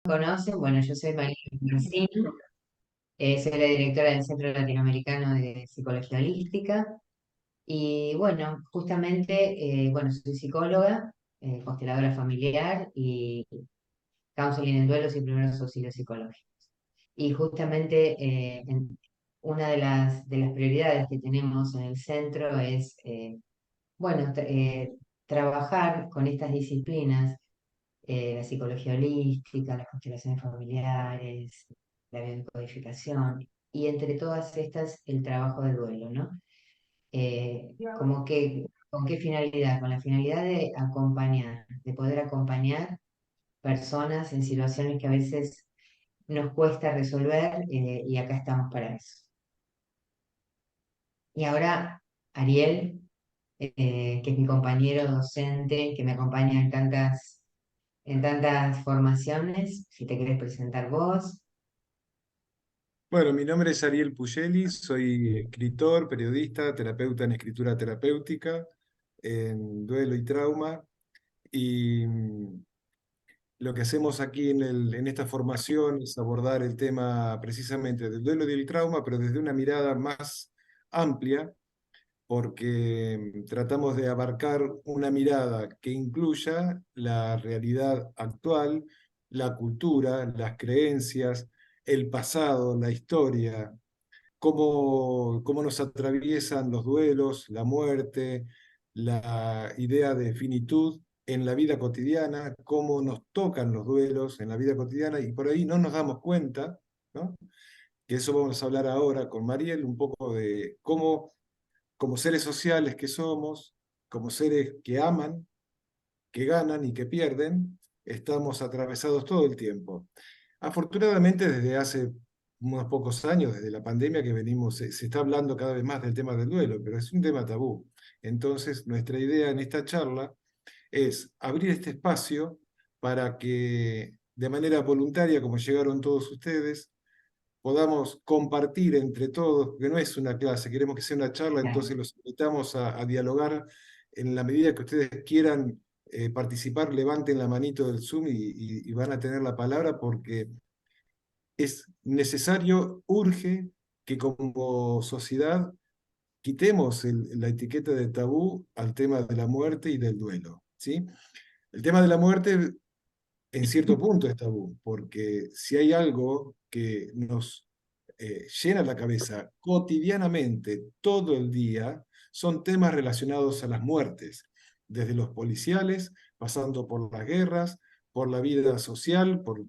Conocen, bueno, yo soy María Marcín, soy la directora del Centro Latinoamericano de Psicología Holística y bueno, justamente, bueno, soy psicóloga, consteladora familiar y counseling en duelos y primeros auxilios psicológicos. Y justamente una de las prioridades que tenemos en el centro es, bueno, trabajar con estas disciplinas, la psicología holística, las constelaciones familiares, la biodecodificación, y entre todas estas el trabajo de duelo, ¿no? Como que, ¿con qué finalidad? Con la finalidad de acompañar, de poder acompañar personas en situaciones que a veces nos cuesta resolver, y acá estamos para eso. Y ahora, Ariel, que es mi compañero docente, que me acompaña en tantas formaciones, si te querés presentar vos. Bueno, mi nombre es Ariel Pugeli, soy escritor, periodista, terapeuta en escritura terapéutica, en duelo y trauma, y lo que hacemos aquí en esta formación es abordar el tema precisamente del duelo y del trauma, pero desde una mirada más amplia, porque tratamos de abarcar una mirada que incluya la realidad actual, la cultura, las creencias, el pasado, la historia, cómo nos atraviesan los duelos, la muerte, la idea de finitud en la vida cotidiana, cómo nos tocan los duelos en la vida cotidiana y por ahí no nos damos cuenta, ¿no? Que eso vamos a hablar ahora con Mariel, un poco de cómo, como seres sociales que somos, como seres que aman, que ganan y que pierden, estamos atravesados todo el tiempo. Afortunadamente, desde hace unos pocos años, desde la pandemia que venimos, se está hablando cada vez más del tema del duelo, pero es un tema tabú. Entonces, nuestra idea en esta charla es abrir este espacio para que de manera voluntaria, como llegaron todos ustedes, podamos compartir entre todos, que no es una clase, queremos que sea una charla, Claro. entonces los invitamos a dialogar en la medida que ustedes quieran participar, levanten la manito del Zoom y van a tener la palabra porque es necesario, urge que como sociedad quitemos la etiqueta de tabú al tema de la muerte y del duelo, ¿sí? El tema de la muerte en cierto punto es tabú, porque si hay algo que nos llena la cabeza cotidianamente, todo el día, son temas relacionados a las muertes, desde los policiales, pasando por las guerras, por la vida social, por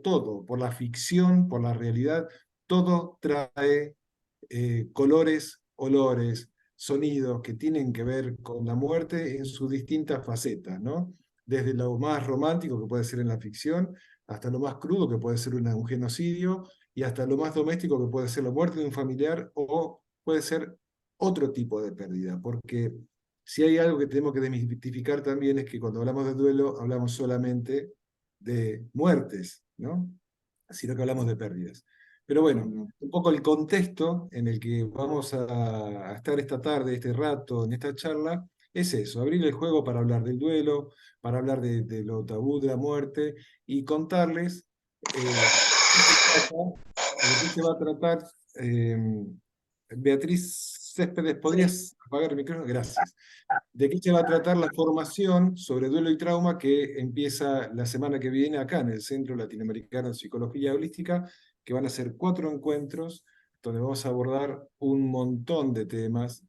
todo, por la ficción, por la realidad, todo trae colores, olores, sonidos que tienen que ver con la muerte en sus distintas facetas, ¿no? Desde lo más romántico que puede ser en la ficción, hasta lo más crudo que puede ser un genocidio, y hasta lo más doméstico que puede ser la muerte de un familiar o puede ser otro tipo de pérdida, porque si hay algo que tenemos que desmitificar también es que cuando hablamos de duelo hablamos solamente de muertes, ¿no? Sino que hablamos de pérdidas. Pero bueno, un poco el contexto en el que vamos a estar esta tarde, este rato, en esta charla, es eso, abrir el juego para hablar del duelo, para hablar de lo tabú de la muerte y contarles de qué se va a tratar. eh, Beatriz Céspedes, Sí. ¿podrías apagar el micrófono? Gracias. ¿De qué se va a tratar la formación sobre duelo y trauma que empieza la semana que viene acá en el Centro Latinoamericano de Psicología Holística, que van a ser 4 encuentros donde vamos a abordar un montón de temas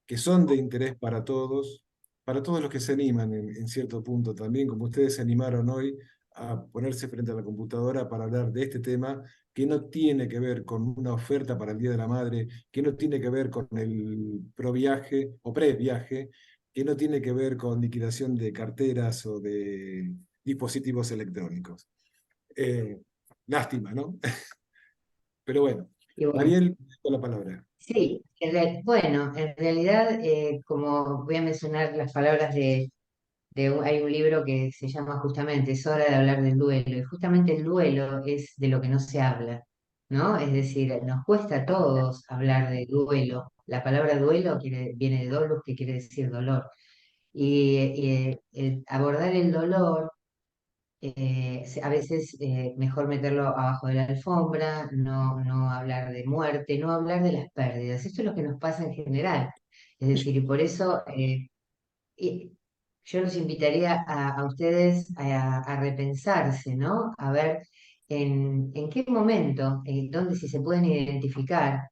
que son de interés para todos los que se animan en cierto punto también, como ustedes se animaron hoy a ponerse frente a la computadora para hablar de este tema que no tiene que ver con una oferta para el Día de la Madre, que no tiene que ver con el proviaje o previaje, que no tiene que ver con liquidación de carteras o de dispositivos electrónicos. Eh, Lástima, ¿no? Pero bueno, Y bueno, Mariel, con la palabra. sí, bueno, en realidad, como voy a mencionar las palabras hay un libro que se llama justamente Es hora de hablar del duelo, y justamente el duelo es de lo que no se habla, ¿no? Es decir, nos cuesta a todos hablar de duelo. La palabra duelo viene de dolus, que quiere decir dolor. Y abordar el dolor a veces mejor meterlo abajo de la alfombra, no hablar de muerte, no hablar de las pérdidas. Esto es lo que nos pasa en general. Es decir, y por eso y yo los invitaría a ustedes a repensarse, ¿no? A ver en qué momento, dónde si se pueden identificar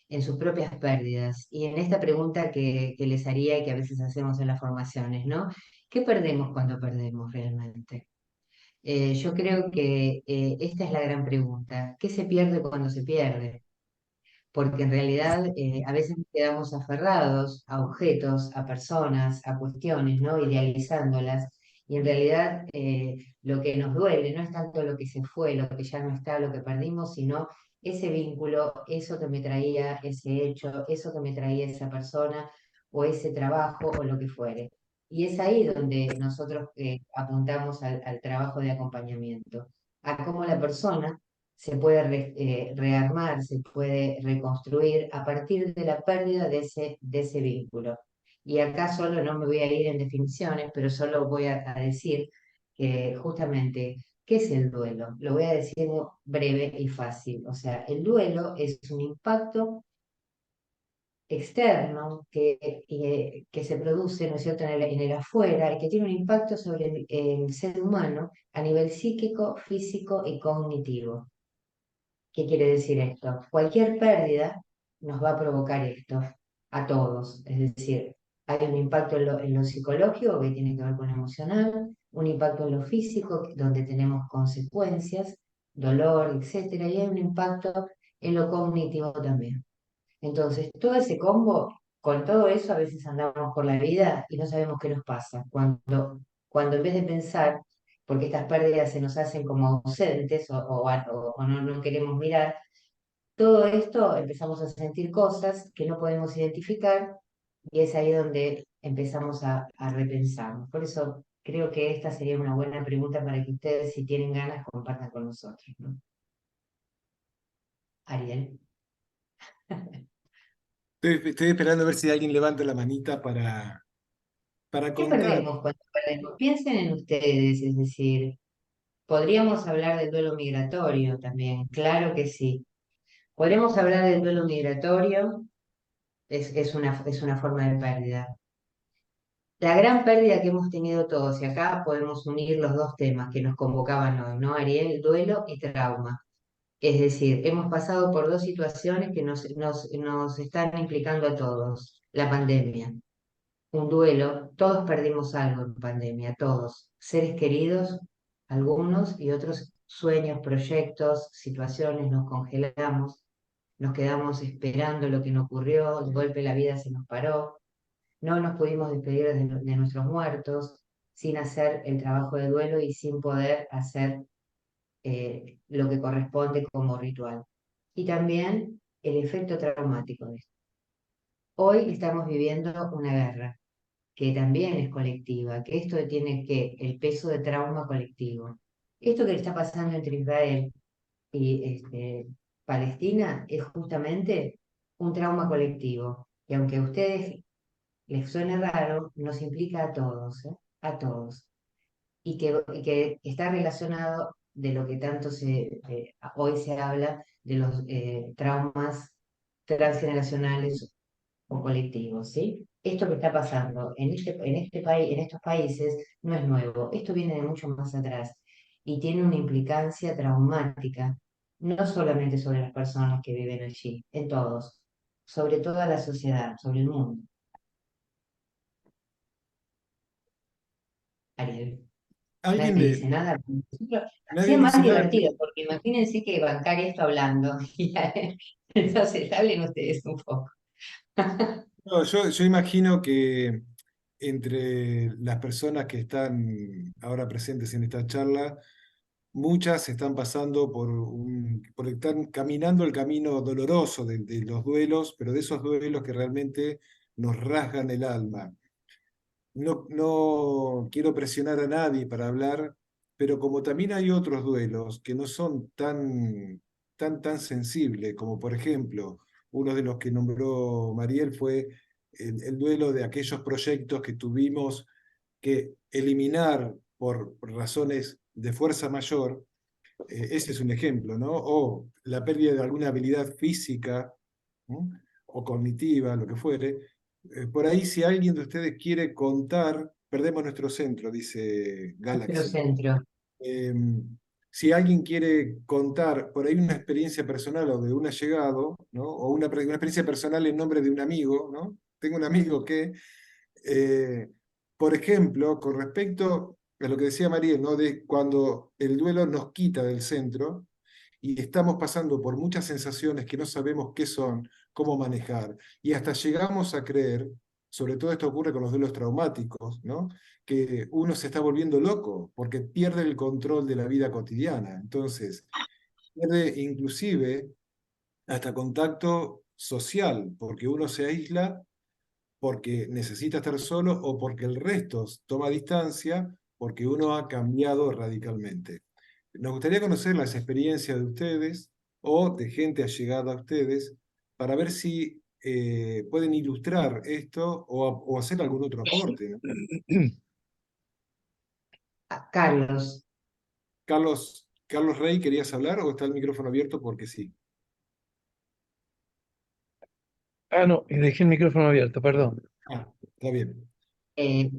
en sus propias pérdidas. Y en esta pregunta que les haría y que a veces hacemos en las formaciones, ¿no? ¿Qué perdemos cuando perdemos realmente? Yo creo que esta es la gran pregunta. ¿Qué se pierde cuando se pierde? Porque en realidad a veces nos quedamos aferrados a objetos, a personas, a cuestiones, ¿no? Idealizándolas. Y en realidad lo que nos duele no es tanto lo que se fue, lo que ya no está, lo que perdimos, sino ese vínculo, eso que me traía ese hecho, eso que me traía esa persona o ese trabajo o lo que fuere. Y es ahí donde nosotros apuntamos al trabajo de acompañamiento, a cómo la persona se puede rearmar, se puede reconstruir a partir de la pérdida de ese vínculo. Y acá solo no me voy a ir en definiciones, pero solo voy a decir que justamente, ¿qué es el duelo? Lo voy a decir breve y fácil. O sea, el duelo es un impacto externo que se produce, ¿no es cierto?, en el afuera y que tiene un impacto sobre el ser humano a nivel psíquico, físico y cognitivo. ¿Qué quiere decir esto? Cualquier pérdida nos va a provocar esto a todos. Es decir, hay un impacto en lo psicológico que tiene que ver con lo emocional, un impacto en lo físico donde tenemos consecuencias, dolor, etcétera, y hay un impacto en lo cognitivo también. Entonces, todo ese combo, con todo eso a veces andamos por la vida y no sabemos qué nos pasa. Cuando en vez de pensar, porque estas pérdidas se nos hacen como ausentes o no queremos mirar, todo esto empezamos a sentir cosas que no podemos identificar y es ahí donde empezamos a repensar. Por eso creo que esta sería una buena pregunta para que ustedes, si tienen ganas, compartan con nosotros, ¿no? Ariel. Estoy esperando a ver si alguien levanta la manita para ¿Qué contar. perdemos cuando perdemos? Piensen en ustedes, es decir, podríamos hablar del duelo migratorio también, claro que sí. Podríamos hablar del duelo migratorio, es una forma de pérdida. La gran pérdida que hemos tenido todos, y acá podemos unir los dos temas que nos convocaban hoy, ¿no, Ariel? Duelo y trauma. Es decir, hemos pasado por dos situaciones que nos están implicando a todos. La pandemia, un duelo, todos perdimos algo en pandemia, todos, seres queridos, algunos y otros sueños, proyectos, situaciones, nos congelamos, nos quedamos esperando lo que no ocurrió, de golpe la vida se nos paró, no nos pudimos despedir de nuestros muertos sin hacer el trabajo de duelo y sin poder hacer lo que corresponde como ritual. Y también el efecto traumático de esto. Hoy estamos viviendo una guerra que también es colectiva, que esto tiene que el peso de trauma colectivo. Esto que está pasando entre Israel y Palestina es justamente un trauma colectivo, que aunque a ustedes les suene raro, nos implica a todos, ¿eh? A todos. Y que está relacionado de lo que tanto hoy se habla de los traumas transgeneracionales o colectivos, ¿sí? Esto que está pasando en este país, en estos países, no es nuevo. Esto viene de mucho más atrás y tiene una implicancia traumática, no solamente sobre las personas que viven allí, en todos, sobre toda la sociedad, sobre el mundo. Ariel, ¿Alguien nadie dice le, nada. nadie Sea dice más nada? divertido, porque imagínense que bancar esto hablando. Entonces, hablen ustedes un poco. No, yo imagino que entre las personas que están ahora presentes en esta charla, muchas están pasando por estar caminando el camino doloroso de los duelos, pero de esos duelos que realmente nos rasgan el alma. No quiero presionar a nadie para hablar, pero como también hay otros duelos que no son tan sensibles, como por ejemplo, uno de los que nombró Mariel fue el duelo de aquellos proyectos que tuvimos que eliminar por razones de fuerza mayor, ese es un ejemplo, ¿no? O la pérdida de alguna habilidad física, ¿no? O cognitiva, lo que fuere. Por ahí, si alguien de ustedes quiere contar, perdemos nuestro centro, dice Nuestro Galaxy. centro. Eh, si alguien quiere contar por ahí una experiencia personal o de un allegado, ¿no? O una experiencia personal en nombre de un amigo, ¿no? Tengo un amigo que, eh, por ejemplo, con respecto a lo que decía Mariel, ¿no? De cuando el duelo nos quita del centro y estamos pasando por muchas sensaciones que no sabemos qué son, cómo manejar, y hasta llegamos a creer, sobre todo esto ocurre con los duelos traumáticos, ¿no? Que uno se está volviendo loco porque pierde el control de la vida cotidiana. Entonces, pierde inclusive hasta contacto social, porque uno se aísla porque necesita estar solo o porque el resto toma distancia porque uno ha cambiado radicalmente. Nos gustaría conocer las experiencias de ustedes o de gente allegada a ustedes para ver si pueden ilustrar esto o hacer algún otro aporte, ¿no? Carlos, Carlos Rey, ¿querías hablar o está el micrófono abierto? Porque sí. Ah, no, y dejé el micrófono abierto, perdón. Ah, está bien. eh,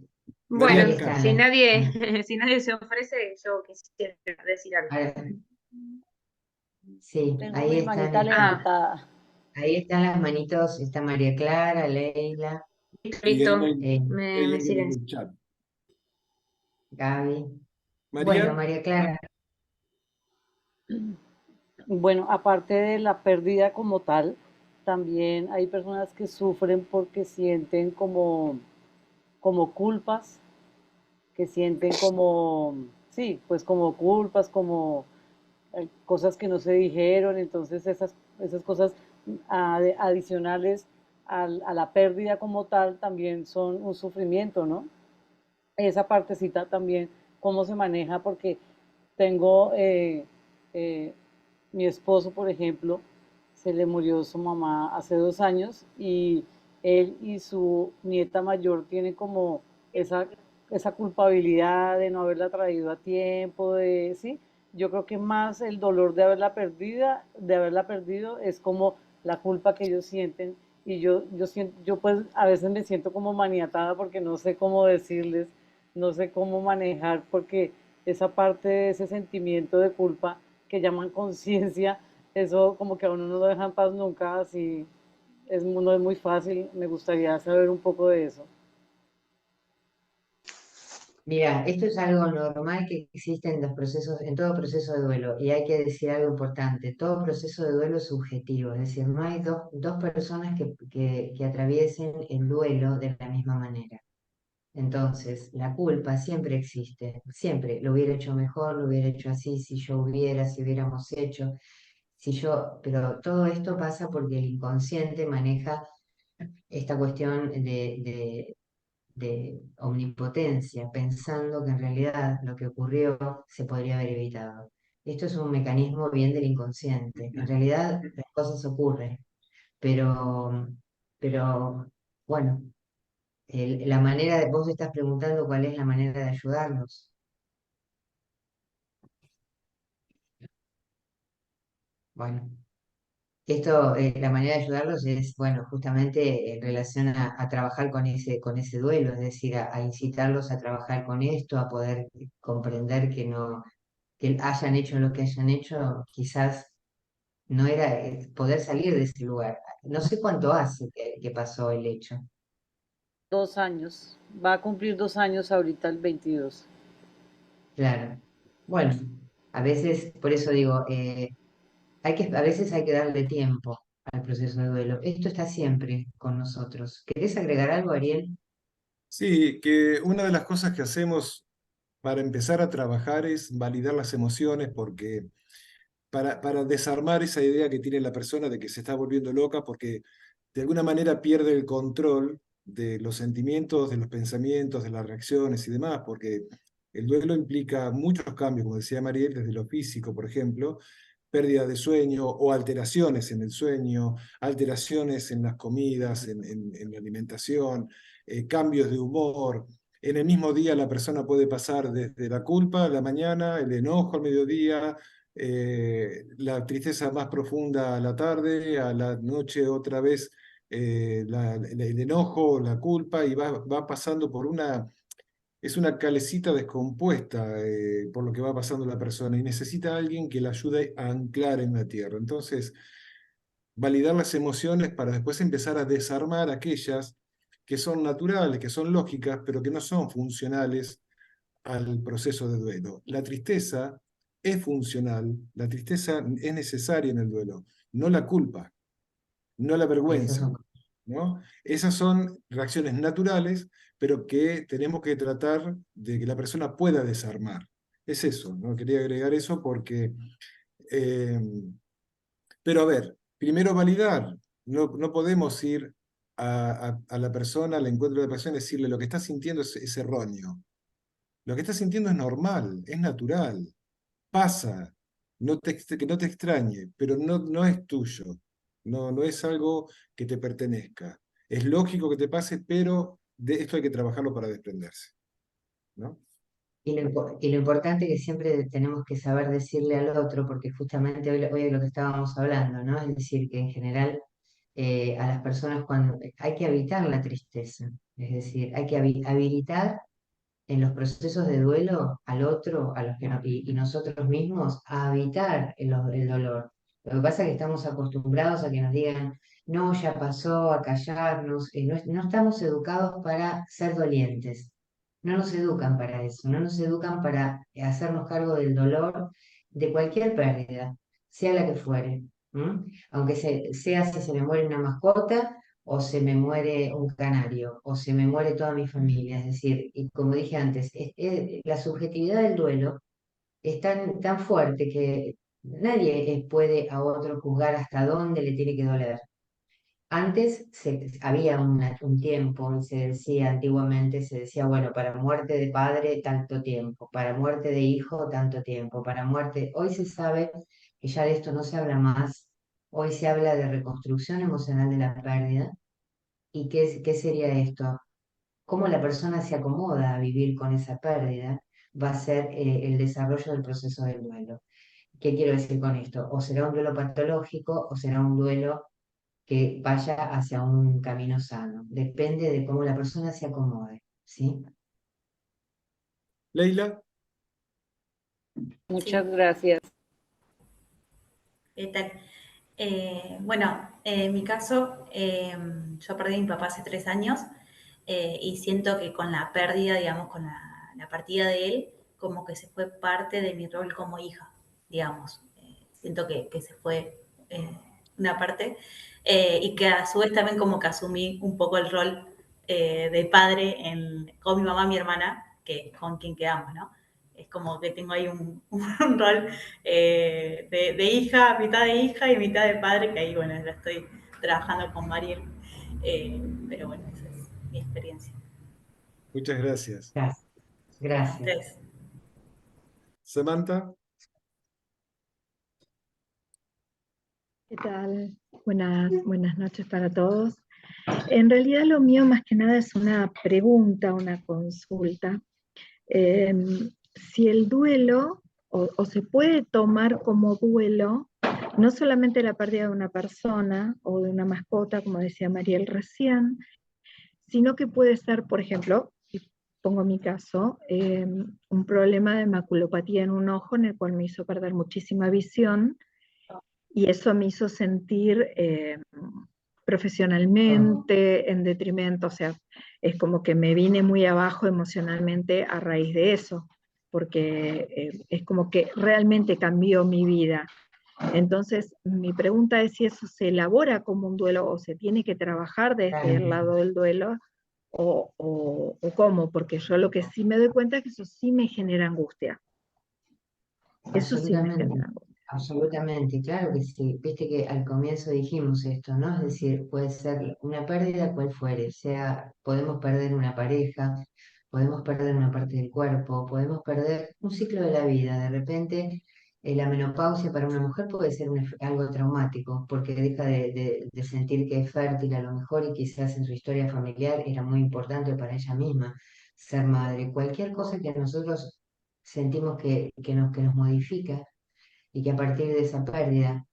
María ahí Bueno, Cano. si está. nadie, si nadie se ofrece, yo quisiera decir algo. Ahora, sí, Tengo mi manita Ah, levantada. ahí están las manitos, está María Clara, Leila, Y ahí listo, eh, hay me alguien en silencio. el chat. Gaby. Bueno, María, María Clara, Bueno, aparte de la pérdida como tal, también hay personas que sufren porque sienten como culpas, que sienten como, sí, pues como culpas, como cosas que no se dijeron, entonces esas cosas adicionales a la pérdida como tal también son un sufrimiento, ¿no? Esa partecita también, cómo se maneja, porque tengo eh, mi esposo, por ejemplo, se le murió su mamá hace 2 años y él y su nieta mayor tienen como esa, esa culpabilidad de no haberla traído a tiempo, de, ¿sí? Yo creo que más el dolor de haberla perdido es como la culpa que ellos sienten y yo pues a veces me siento como maniatada porque no sé cómo decirles, no sé cómo manejar, porque esa parte de ese sentimiento de culpa que llaman conciencia, eso como que a uno no lo deja en paz nunca, así no es muy fácil, me gustaría saber un poco de eso. mira, esto es algo normal que existe en los procesos, en todo proceso de duelo, y hay que decir algo importante, todo proceso de duelo es subjetivo, es decir, no hay dos personas que atraviesen el duelo de la misma manera. Entonces, la culpa siempre existe, siempre, lo hubiera hecho mejor, lo hubiera hecho así, si yo hubiera, si hubiéramos hecho, si yo, pero todo esto pasa porque el inconsciente maneja esta cuestión de omnipotencia, pensando que en realidad lo que ocurrió se podría haber evitado. Esto es un mecanismo bien del inconsciente. En realidad las cosas ocurren, pero, pero bueno, la manera de, vos estás preguntando cuál es la manera de ayudarlos. Bueno, esto, la manera de ayudarlos es, bueno, justamente en relación a trabajar con ese duelo, es decir, a incitarlos a trabajar con esto, a poder comprender que no, que hayan hecho lo que hayan hecho, quizás no era poder salir de ese lugar. No sé cuánto hace que pasó el hecho, 2 años, va a cumplir 2 años ahorita el 22. claro. Bueno, a veces, por eso digo, a veces hay que darle tiempo al proceso de duelo. Esto está siempre con nosotros. ¿Querés agregar algo, Ariel? sí, que una de las cosas que hacemos para empezar a trabajar es validar las emociones, porque para desarmar esa idea que tiene la persona de que se está volviendo loca, porque de alguna manera pierde el control de los sentimientos, de los pensamientos, de las reacciones y demás, porque el duelo implica muchos cambios, como decía Mariel, desde lo físico, por ejemplo, pérdida de sueño o alteraciones en el sueño, alteraciones en las comidas, en la alimentación, cambios de humor. En el mismo día la persona puede pasar desde la culpa a la mañana, el enojo al mediodía, la tristeza más profunda a la tarde, a la noche otra vez el enojo, la culpa, y va pasando por es una calecita descompuesta por lo que va pasando la persona y necesita a alguien que la ayude a anclar en la tierra. Entonces, validar las emociones para después empezar a desarmar aquellas que son naturales, que son lógicas, pero que no son funcionales al proceso de duelo. La tristeza es funcional, la tristeza es necesaria en el duelo, no la culpa, no la Esas vergüenza, son ¿no? Esas son reacciones naturales, pero que tenemos que tratar de que la persona pueda desarmar. Es eso, ¿no? Quería agregar eso porque eh, pero a ver, primero validar. No podemos ir a la persona, al encuentro de la persona y decirle lo que está sintiendo es erróneo. Lo que está sintiendo es normal, es natural, pasa, que no te extrañe, pero no es tuyo. No es algo que te pertenezca. Es lógico que te pase, pero de esto hay que trabajarlo para desprenderse, ¿no? Y lo importante que siempre tenemos que saber decirle al otro, porque justamente hoy es lo que estábamos hablando, ¿no? Es decir, que en general a las personas cuando hay que evitar la tristeza, es decir, hay que habilitar en los procesos de duelo al otro, a los que y nosotros mismos, a evitar el dolor. Lo que pasa es que estamos acostumbrados a que nos digan, no, ya pasó, a callarnos, no estamos educados para ser dolientes, no nos educan para eso, no nos educan para hacernos cargo del dolor de cualquier pérdida, sea la que fuere. ¿M? Aunque sea si se me muere una mascota o se me muere un canario, o se me muere toda mi familia. Es decir, y como dije antes, la subjetividad del duelo es tan fuerte que nadie puede a otro juzgar hasta dónde le tiene que doler. Antes había un tiempo, y se decía antiguamente, se decía, bueno, para muerte de padre tanto tiempo, para muerte de hijo tanto tiempo, para muerte... Hoy se sabe que ya de esto no se habla más, hoy se habla de reconstrucción emocional de la pérdida. ¿Y qué sería esto? Cómo la persona se acomoda a vivir con esa pérdida va a ser el desarrollo del proceso del duelo. ¿Qué quiero decir con esto? O será un duelo patológico o será un duelo que vaya hacia un camino sano. Depende de cómo la persona se acomode, ¿sí? Leila, Muchas Sí, gracias. ¿qué tal? Bueno, en mi caso, yo perdí a mi papá hace 3 años y siento que con la pérdida, digamos, con la partida de él, como que se fue parte de mi rol como hija, digamos. Siento que se fue una parte y que a su vez también como que asumí un poco el rol de padre con mi mamá y mi hermana, que es con quien quedamos, ¿no? Es como que tengo ahí un rol de hija, mitad de hija y mitad de padre, que ahí, bueno, ya estoy trabajando con Mariel. Pero bueno, esa es mi experiencia. muchas gracias. Gracias. A Gracias. ustedes. Samantha, ¿Qué tal? Buenas noches para todos. En realidad lo mío más que nada es una pregunta, una consulta. Eh, si el duelo, o se puede tomar como duelo, no solamente la pérdida de una persona o de una mascota, como decía Mariel recién, sino que puede ser, por ejemplo, y pongo mi caso, un problema de maculopatía en un ojo en el cual me hizo perder muchísima visión, y eso me hizo sentir profesionalmente en detrimento, o sea, es como que me vine muy abajo emocionalmente a raíz de eso, porque es como que realmente cambió mi vida. Entonces, mi pregunta es si eso se elabora como un duelo o se tiene que trabajar desde el lado del duelo o cómo, porque yo lo que sí me doy cuenta es que eso sí me genera angustia. Eso sí me Absolutamente. genera angustia. Absolutamente, claro que sí. Viste que al comienzo dijimos esto, ¿no? Es decir, puede ser una pérdida cual fuere, sea, podemos perder una pareja, podemos perder una parte del cuerpo, podemos perder un ciclo de la vida. De repente, la menopausia para una mujer puede ser algo traumático, porque deja de sentir que es fértil a lo mejor y quizás en su historia familiar era muy importante para ella misma. ser madre, cualquier cosa que nosotros sentimos que nos modifica y que a partir de esa pérdida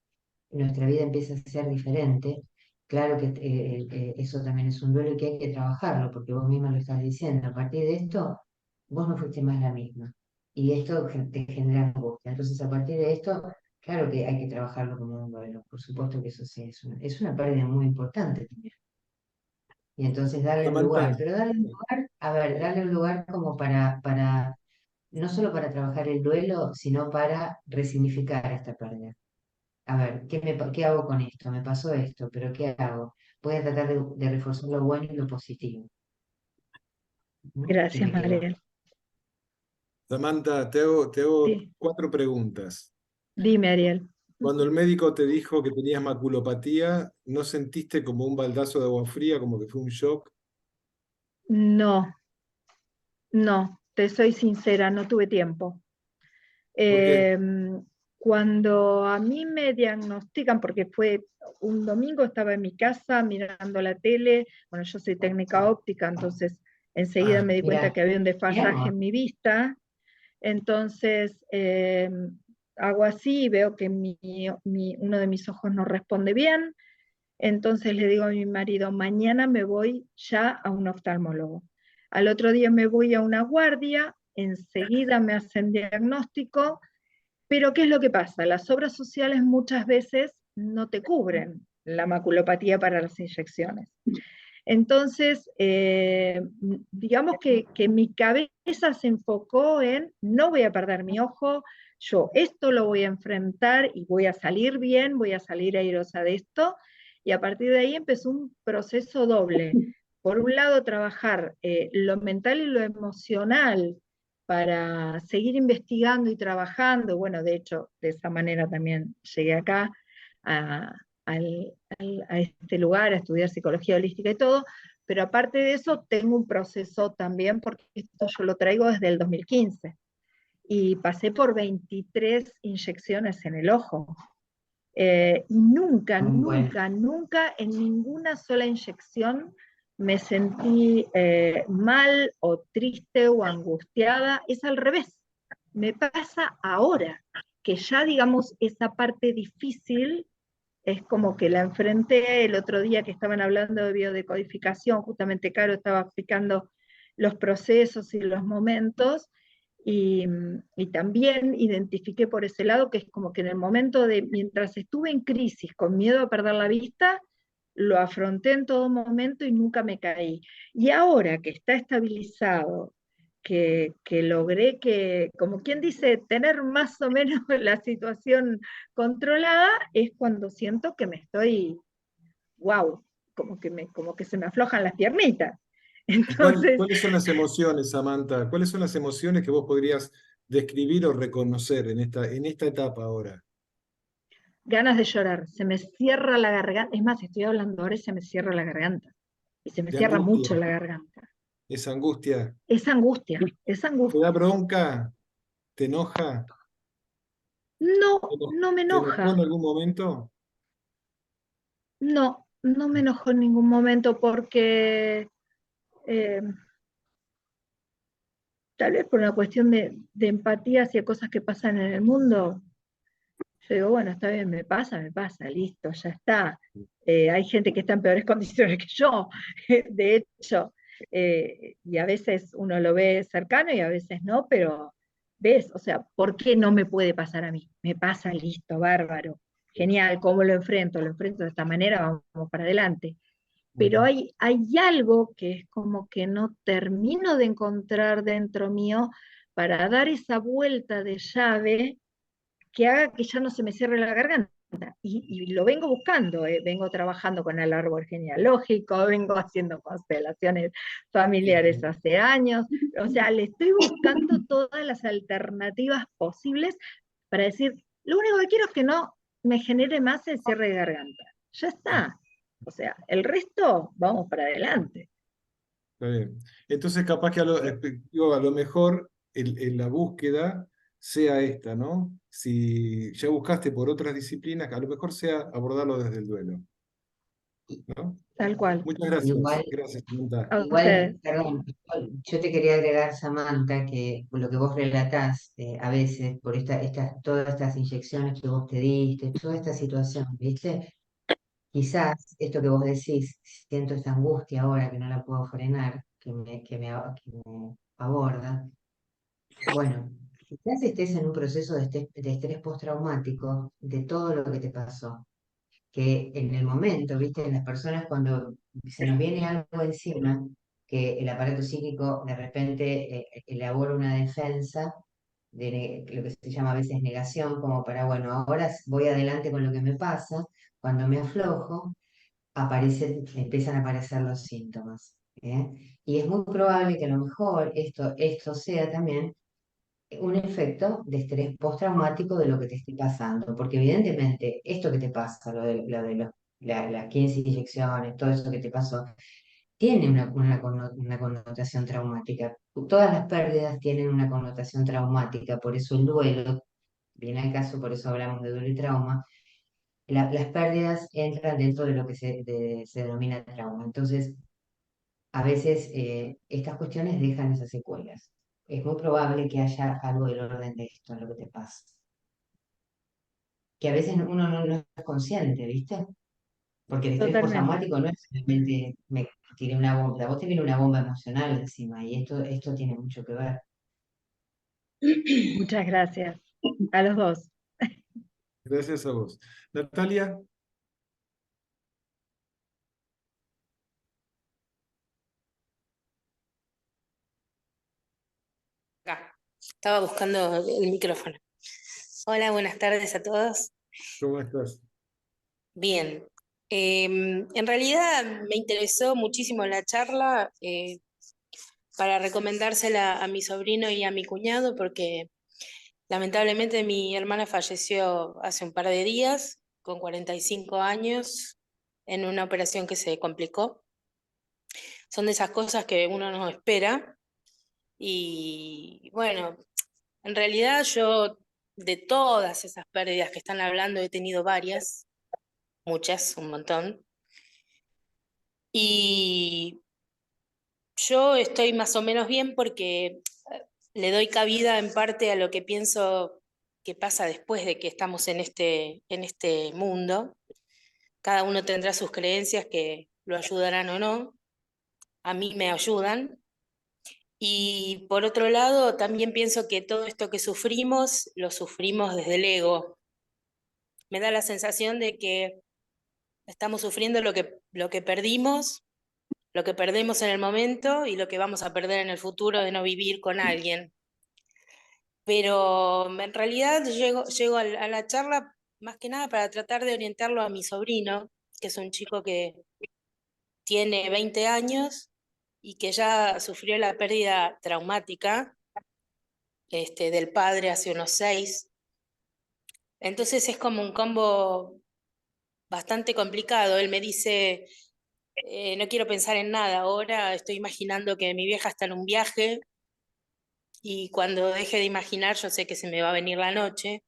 nuestra vida empieza a ser diferente, claro que eso también es un duelo y que hay que trabajarlo, porque vos misma lo estás diciendo, a partir de esto, vos no fuiste más la misma. Y esto te genera angustia. Entonces, a partir de esto, claro que hay que trabajarlo como un duelo. Por supuesto que eso sí, es una pérdida muy importante también. Y entonces darle un lugar, Samantha, pero darle un lugar, a ver, darle un lugar como para no solo para trabajar el duelo, sino para resignificar esta pérdida. A ver, ¿qué hago con esto? Me pasó esto, pero ¿qué hago? Voy a tratar de reforzar lo bueno y lo positivo. ¿De Gracias, qué va? Mariel. Samantha, te hago Sí, 4 preguntas. dime, Ariel. Cuando el médico te dijo que tenías maculopatía, ¿no sentiste como un baldazo de agua fría, como que fue un shock? No, no, te soy sincera, no tuve tiempo. ¿Por qué? Cuando a mí me diagnostican, porque fue un domingo, estaba en mi casa mirando la tele, bueno, yo soy técnica óptica, entonces enseguida Ah, me di cuenta Mira, que había un mira desfasaje vos. en mi vista, entonces hago así y veo que uno de mis ojos no responde bien, entonces le digo a mi marido, mañana me voy ya a un oftalmólogo. Al otro día me voy a una guardia, enseguida me hacen diagnóstico, pero ¿qué es lo que pasa? Las obras sociales muchas veces no te cubren la maculopatía para las inyecciones. Entonces, digamos que mi cabeza se enfocó en, no voy a perder mi ojo, yo esto lo voy a enfrentar y voy a salir bien, voy a salir airosa de esto, y a partir de ahí empezó un proceso doble. Por un lado, trabajar lo mental y lo emocional para seguir investigando y trabajando. Bueno, de hecho, de esa manera también llegué acá a, a este lugar a estudiar psicología holística y todo, pero aparte de eso tengo un proceso también, porque esto yo lo traigo desde el 2015, y pasé por 23 inyecciones en el ojo. Y nunca, Bueno, nunca, nunca en ninguna sola inyección me sentí mal o triste o angustiada, es al revés. Me pasa ahora, que ya digamos esa parte difícil es como que la enfrenté el otro día que estaban hablando de biodecodificación, justamente Caro estaba explicando los procesos y los momentos, y también identifiqué por ese lado que es como que en el momento de, mientras estuve en crisis con miedo a perder la vista, lo afronté en todo momento y nunca me caí. Y ahora que está estabilizado, que logré que, como quien dice, tener más o menos la situación controlada, es cuando siento que me estoy, wow, como que se me aflojan las piernitas. ¿Y Entonces, cuáles son las emociones, Samantha? ¿Cuáles son las emociones que vos podrías describir o reconocer en esta etapa ahora? ganas de llorar, se me cierra la garganta, es más, estoy hablando ahora y se me cierra la garganta, y se me ¿De cierra mucho angustia? la garganta. ¿Esa angustia? Es angustia, es ¿Te da angustia. bronca? ¿Te enoja? No, no me ¿Te enojó en enoja, algún momento? no, no me enojó en ningún momento porque eh, tal vez por una cuestión de empatía hacia cosas que pasan en el mundo, yo digo, bueno, está bien, me pasa, listo, ya está. Hay gente que está en peores condiciones que yo, de hecho, y a veces uno lo ve cercano y a veces no, pero ves, o sea, ¿por qué no me puede pasar a mí? Me pasa, listo, bárbaro, genial, ¿cómo lo enfrento? Lo enfrento de esta manera, vamos para adelante. Pero Ujú. hay algo que es como que no termino de encontrar dentro mío para dar esa vuelta de llave que haga que ya no se me cierre la garganta. Y lo vengo buscando, vengo trabajando con el árbol genealógico, vengo haciendo constelaciones familiares hace años, o sea, le estoy buscando todas las alternativas posibles para decir, lo único que quiero es que no me genere más el cierre de garganta. Ya está. O sea, el resto, vamos para adelante. Está bien. Entonces, capaz que digo, a lo mejor la búsqueda sea esta, ¿no? Si ya buscaste por otras disciplinas, a lo mejor sea abordarlo desde el duelo. ¿no? Tal cual. Muchas gracias. Igual, Gracias, Samantha. A igual, ustedes. perdón, yo te quería agregar, Samantha, que lo que vos relatás a veces por todas estas inyecciones que vos te diste, toda esta situación, ¿viste? Quizás esto que vos decís, siento esta angustia ahora que no la puedo frenar, que me aborda. Bueno, quizás estés en un proceso de estrés postraumático de todo lo que te pasó, que en el momento, viste, en las personas cuando se nos viene algo encima, que el aparato psíquico de repente elabora una defensa de lo que se llama a veces negación, como para, bueno, ahora voy adelante con lo que me pasa, cuando me aflojo, empiezan a aparecer los síntomas. ¿Eh? Y es muy probable que a lo mejor esto sea también un efecto de estrés postraumático de lo que te esté pasando, porque evidentemente esto que te pasa, las 15 inyecciones, todo eso que te pasó, tiene una connotación traumática. Todas las pérdidas tienen una connotación traumática, por eso el duelo, viene al caso, por eso hablamos de duelo y trauma, las pérdidas entran dentro de lo que se denomina trauma. Entonces, a veces estas cuestiones dejan esas secuelas. Es muy probable que haya algo del orden de esto en lo que te pasa. Que a veces uno no es consciente, ¿viste? Porque el estrés Totalmente. postraumático no es simplemente me tiré una bomba, a vos te viene una bomba emocional encima y esto tiene mucho que ver. Muchas gracias. A los dos. Gracias a vos. Natalia, Acá. Estaba buscando el micrófono. Hola, buenas tardes a todos. ¿cómo estás? Bien. En realidad me interesó muchísimo la charla para recomendársela a mi sobrino y a mi cuñado porque lamentablemente mi hermana falleció hace un par de días con 45 años en una operación que se complicó. Son de esas cosas que uno no espera y bueno, en realidad yo de todas esas pérdidas que están hablando he tenido varias, muchas, un montón. Y yo estoy más o menos bien porque le doy cabida en parte a lo que pienso que pasa después de que estamos en este mundo. Cada uno tendrá sus creencias que lo ayudarán o no. A mí me ayudan. Y por otro lado, también pienso que todo esto que sufrimos, lo sufrimos desde el ego. Me da la sensación de que estamos sufriendo lo que perdimos, lo que perdemos en el momento y lo que vamos a perder en el futuro de no vivir con alguien. Pero en realidad llego a la charla más que nada para tratar de orientarlo a mi sobrino, que es un chico que tiene 20 años y que ya sufrió la pérdida traumática del padre hace unos 6. Entonces es como un combo bastante complicado. Él me dice, no quiero pensar en nada ahora, estoy imaginando que mi vieja está en un viaje y cuando deje de imaginar yo sé que se me va a venir la noche.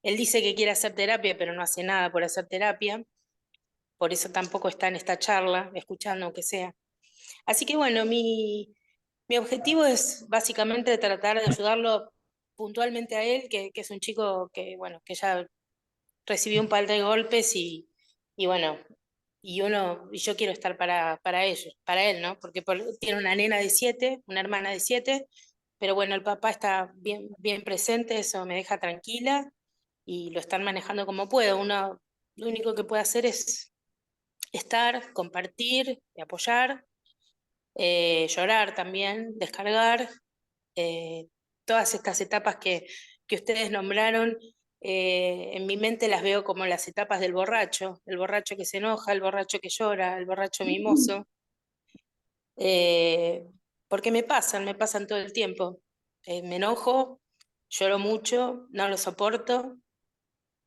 Él dice que quiere hacer terapia, pero no hace nada por hacer terapia, por eso tampoco está en esta charla, escuchando aunque sea. Así que bueno, mi objetivo es básicamente tratar de ayudarlo puntualmente a él, que es un chico que, bueno, que ya recibió un par de golpes y bueno, y yo quiero estar para ellos, para él, ¿no? Porque tiene una nena de 7, una hermana de 7, pero bueno, el papá está bien, bien presente, eso me deja tranquila y lo están manejando como puedo. Uno lo único que puede hacer es estar, compartir, apoyar, llorar también, descargar, eh, todas estas etapas que ustedes nombraron, en mi mente las veo como las etapas del borracho, el borracho que se enoja, el borracho que llora, el borracho mimoso, eh, porque me pasan todo el tiempo. Me enojo, lloro mucho, no lo soporto,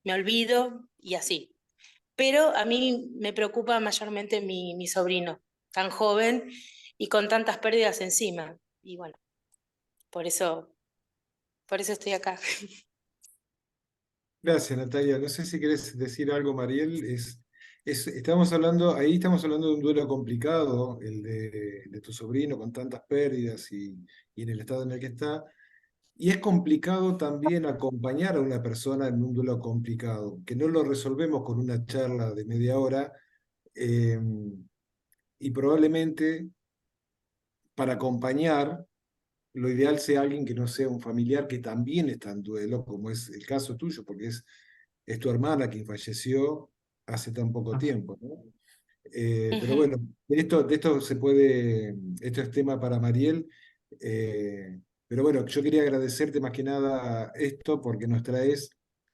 me olvido y así. Pero a mí me preocupa mayormente mi sobrino, tan joven y con tantas pérdidas encima. Y bueno, por eso, por eso estoy acá. Gracias, Natalia. No sé si querés decir algo, Mariel. Ahí estamos hablando de un duelo complicado, el de tu sobrino con tantas pérdidas y en el estado en el que está. Y es complicado también acompañar a una persona en un duelo complicado, que no lo resolvemos con una charla de media hora, eh, y probablemente para acompañar, lo ideal sea alguien que no sea un familiar que también está en duelo, como es el caso tuyo, porque es tu hermana quien falleció hace tan poco tiempo, ¿no? Pero Ujú. bueno, de esto se puede, esto es tema para Mariel, pero bueno, yo quería agradecerte más que nada esto porque nos traes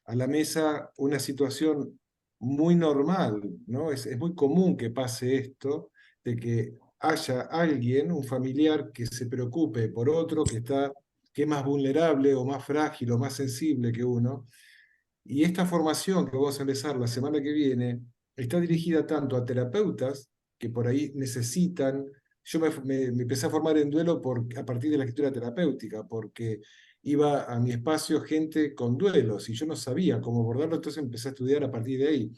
a la mesa una situación muy normal, ¿no? Es muy común que pase esto, de que haya alguien, un familiar, que se preocupe por otro que es más vulnerable o más frágil o más sensible que uno. Y esta formación que vamos a empezar la semana que viene está dirigida tanto a terapeutas que por ahí necesitan. Yo me empecé a formar en duelo a partir de la escritura terapéutica, porque iba a mi espacio gente con duelos y yo no sabía cómo abordarlo, entonces empecé a estudiar a partir de ahí.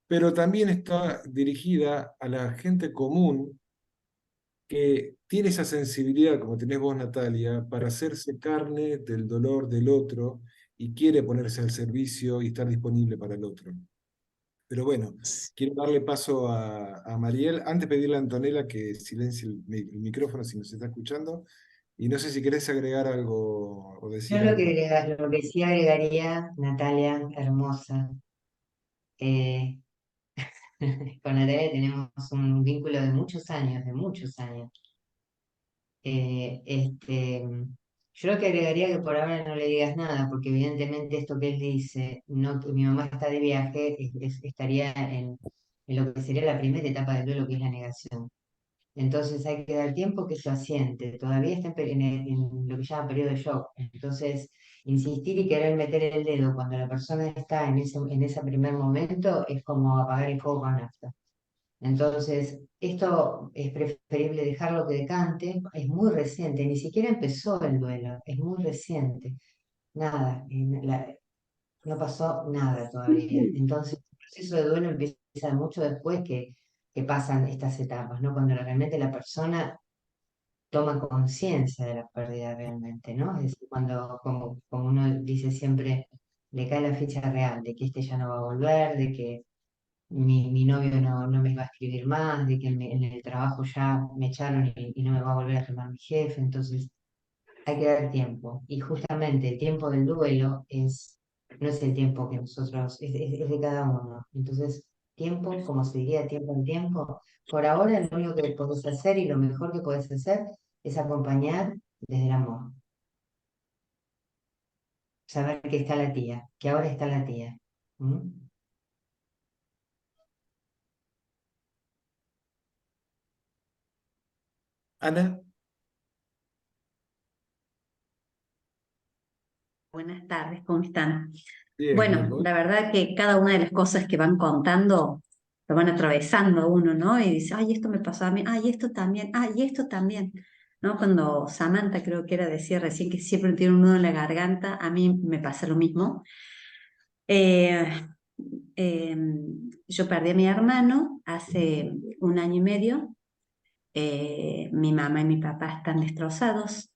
Pero también está dirigida a la gente común que tiene esa sensibilidad, como tenés vos, Natalia, para hacerse carne del dolor del otro y quiere ponerse al servicio y estar disponible para el otro. Pero bueno, quiero darle paso a Mariel. Antes pedirle a Antonella que silencie el micrófono si nos está escuchando. Y no sé si querés agregar algo o Yo decir algo. lo que sí agregaría, Natalia, hermosa, eh, con Natalia tenemos un vínculo de muchos años, de muchos años. Yo lo que agregaría que por ahora no le digas nada, porque evidentemente esto que él dice, no, que mi mamá está de viaje, estaría en lo que sería la primera etapa del duelo, que es la negación. Entonces hay que dar tiempo que se asiente, todavía está en lo que se llama periodo de shock. Entonces, insistir y querer meter el dedo cuando la persona está en ese primer momento es como apagar el fuego con nafta. Entonces, esto es preferible dejarlo que decante, es muy reciente, ni siquiera empezó el duelo, es muy reciente, nada, no pasó nada todavía. Entonces, el proceso de duelo empieza mucho después que pasan estas etapas, ¿no? Cuando realmente la persona toma conciencia de la pérdida realmente, ¿no? Es decir, cuando, como uno dice siempre, le cae la ficha real de que este ya no va a volver, de que mi novio no me va a escribir más, de que en el trabajo ya me echaron y no me va a volver a llamar mi jefe, entonces hay que dar tiempo. Y justamente el tiempo del duelo no es el tiempo que nosotros, es de cada uno. Entonces, tiempo, como se diría, tiempo en tiempo, por ahora lo único que podés hacer y lo mejor que podés hacer es acompañar desde el amor. Saber que está la tía, que ahora está la tía. ¿Mm? Ana, Buenas tardes, ¿cómo están? bien, bien, Bueno, vos. la verdad que cada una de las cosas que van contando lo van atravesando a uno, ¿no? Y dice, ay, esto me pasó a mí, ay, esto también, ay, esto también, ¿no? Cuando Samantha creo que era, decía recién que siempre tiene un nudo en la garganta, a mí me pasa lo mismo. Eh, eh, yo perdí a mi hermano hace 1 año y medio. Mi mamá y mi papá están destrozados.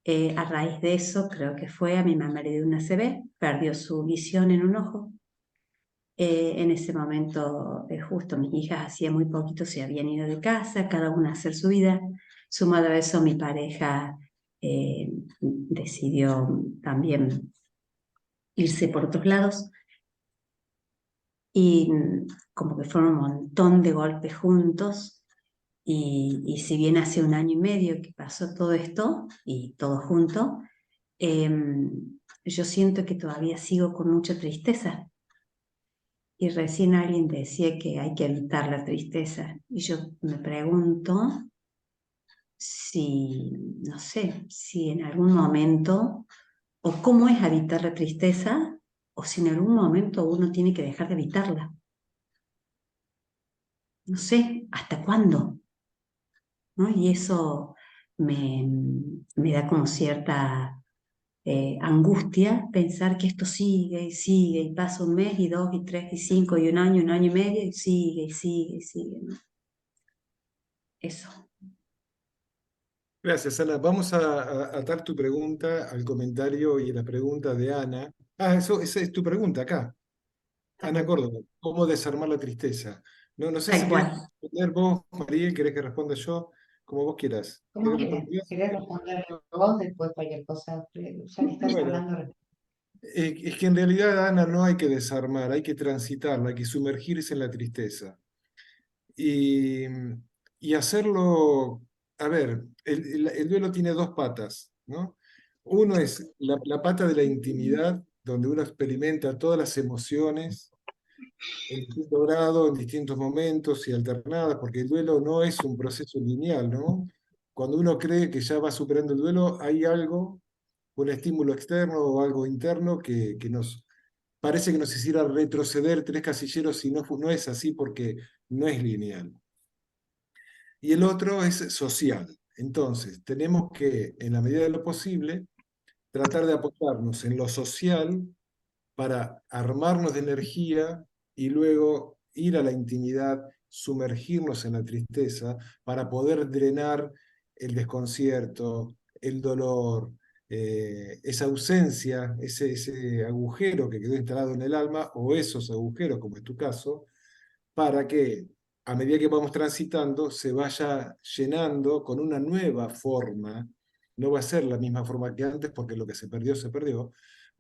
A raíz de eso, creo que fue, a mi mamá le dio una ACV, perdió su visión en un ojo. En ese momento, justo mis hijas hacía muy poquito se habían ido de casa, cada una a hacer su vida. Sumado a eso, mi pareja decidió también irse por otros lados y como que fueron un montón de golpes juntos. Y si bien hace 1 año y medio que pasó todo esto y todo junto, yo siento que todavía sigo con mucha tristeza. Y recién alguien decía que hay que evitar la tristeza. Y yo me pregunto si, no sé, si en algún momento, o cómo es evitar la tristeza, o si en algún momento uno tiene que dejar de evitarla. No sé, ¿hasta cuándo? ¿No? Y eso me da como cierta angustia pensar que esto sigue y sigue, y pasa un mes, y 2, y 3, y 5, y un año y medio, y sigue, y sigue, y sigue, ¿no? Eso. Gracias, Ana. Vamos a atar tu pregunta al comentario y la pregunta de Ana. Ah, esa es tu pregunta acá. Ana Córdoba, ¿cómo desarmar la tristeza? No, no sé si Tal querés cual. responder vos, Mariel, querés que responda yo, como vos quieras. ¿Cómo ¿Querés querés? responder ¿Querés responder vos después cualquier cosa? Ya que estás Bueno, hablando, es que en realidad, Ana, no hay que desarmar, hay que transitarla, hay que sumergirse en la tristeza. Y, y hacerlo, a ver, el duelo tiene dos patas, ¿no? Uno es la pata de la intimidad, donde uno experimenta todas las emociones en distinto grado, en distintos momentos y alternadas, porque el duelo no es un proceso lineal, ¿no? Cuando uno cree que ya va superando el duelo, hay algo, un estímulo externo o algo interno que nos parece que nos hiciera retroceder 3 casilleros y no, no es así porque no es lineal. Y el otro es social. Entonces, tenemos que, en la medida de lo posible, tratar de apoyarnos en lo social para armarnos de energía y luego ir a la intimidad, sumergirnos en la tristeza para poder drenar el desconcierto, el dolor, esa ausencia, ese agujero que quedó instalado en el alma o esos agujeros, como es tu caso, para que a medida que vamos transitando se vaya llenando con una nueva forma. No va a ser la misma forma que antes porque lo que se perdió,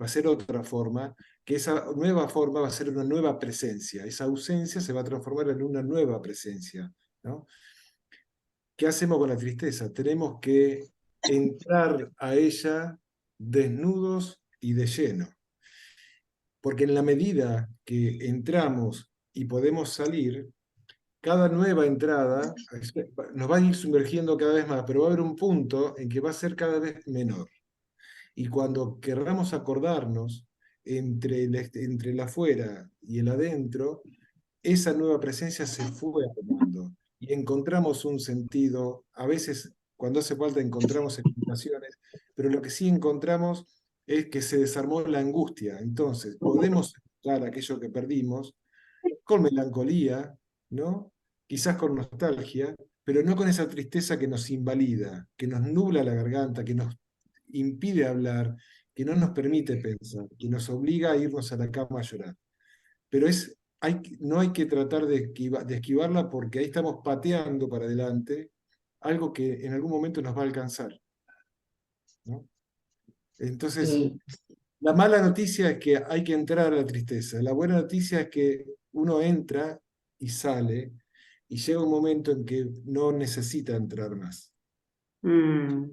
va a ser otra forma, que esa nueva forma va a ser una nueva presencia. Esa ausencia se va a transformar en una nueva presencia, ¿no? ¿Qué hacemos con la tristeza? Tenemos que entrar a ella desnudos y de lleno. Porque en la medida que entramos y podemos salir, cada nueva entrada nos va a ir sumergiendo cada vez más, pero va a haber un punto en que va a ser cada vez menor. Y cuando querramos acordarnos entre el afuera y el adentro, esa nueva presencia se fue acomodando y encontramos un sentido. A veces, cuando hace falta, encontramos explicaciones, pero lo que sí encontramos es que se desarmó la angustia. Entonces, podemos encontrar aquello que perdimos con melancolía, ¿no? Quizás con nostalgia, pero no con esa tristeza que nos invalida, que nos nubla la garganta, que nos impide hablar, que no nos permite pensar, que nos obliga a irnos a la cama a llorar. Pero no hay que tratar de esquivarla porque ahí estamos pateando para adelante algo que en algún momento nos va a alcanzar, ¿no? Entonces, y la mala noticia es que hay que entrar a la tristeza. La buena noticia es que uno entra y sale y llega un momento en que no necesita entrar más. Mm,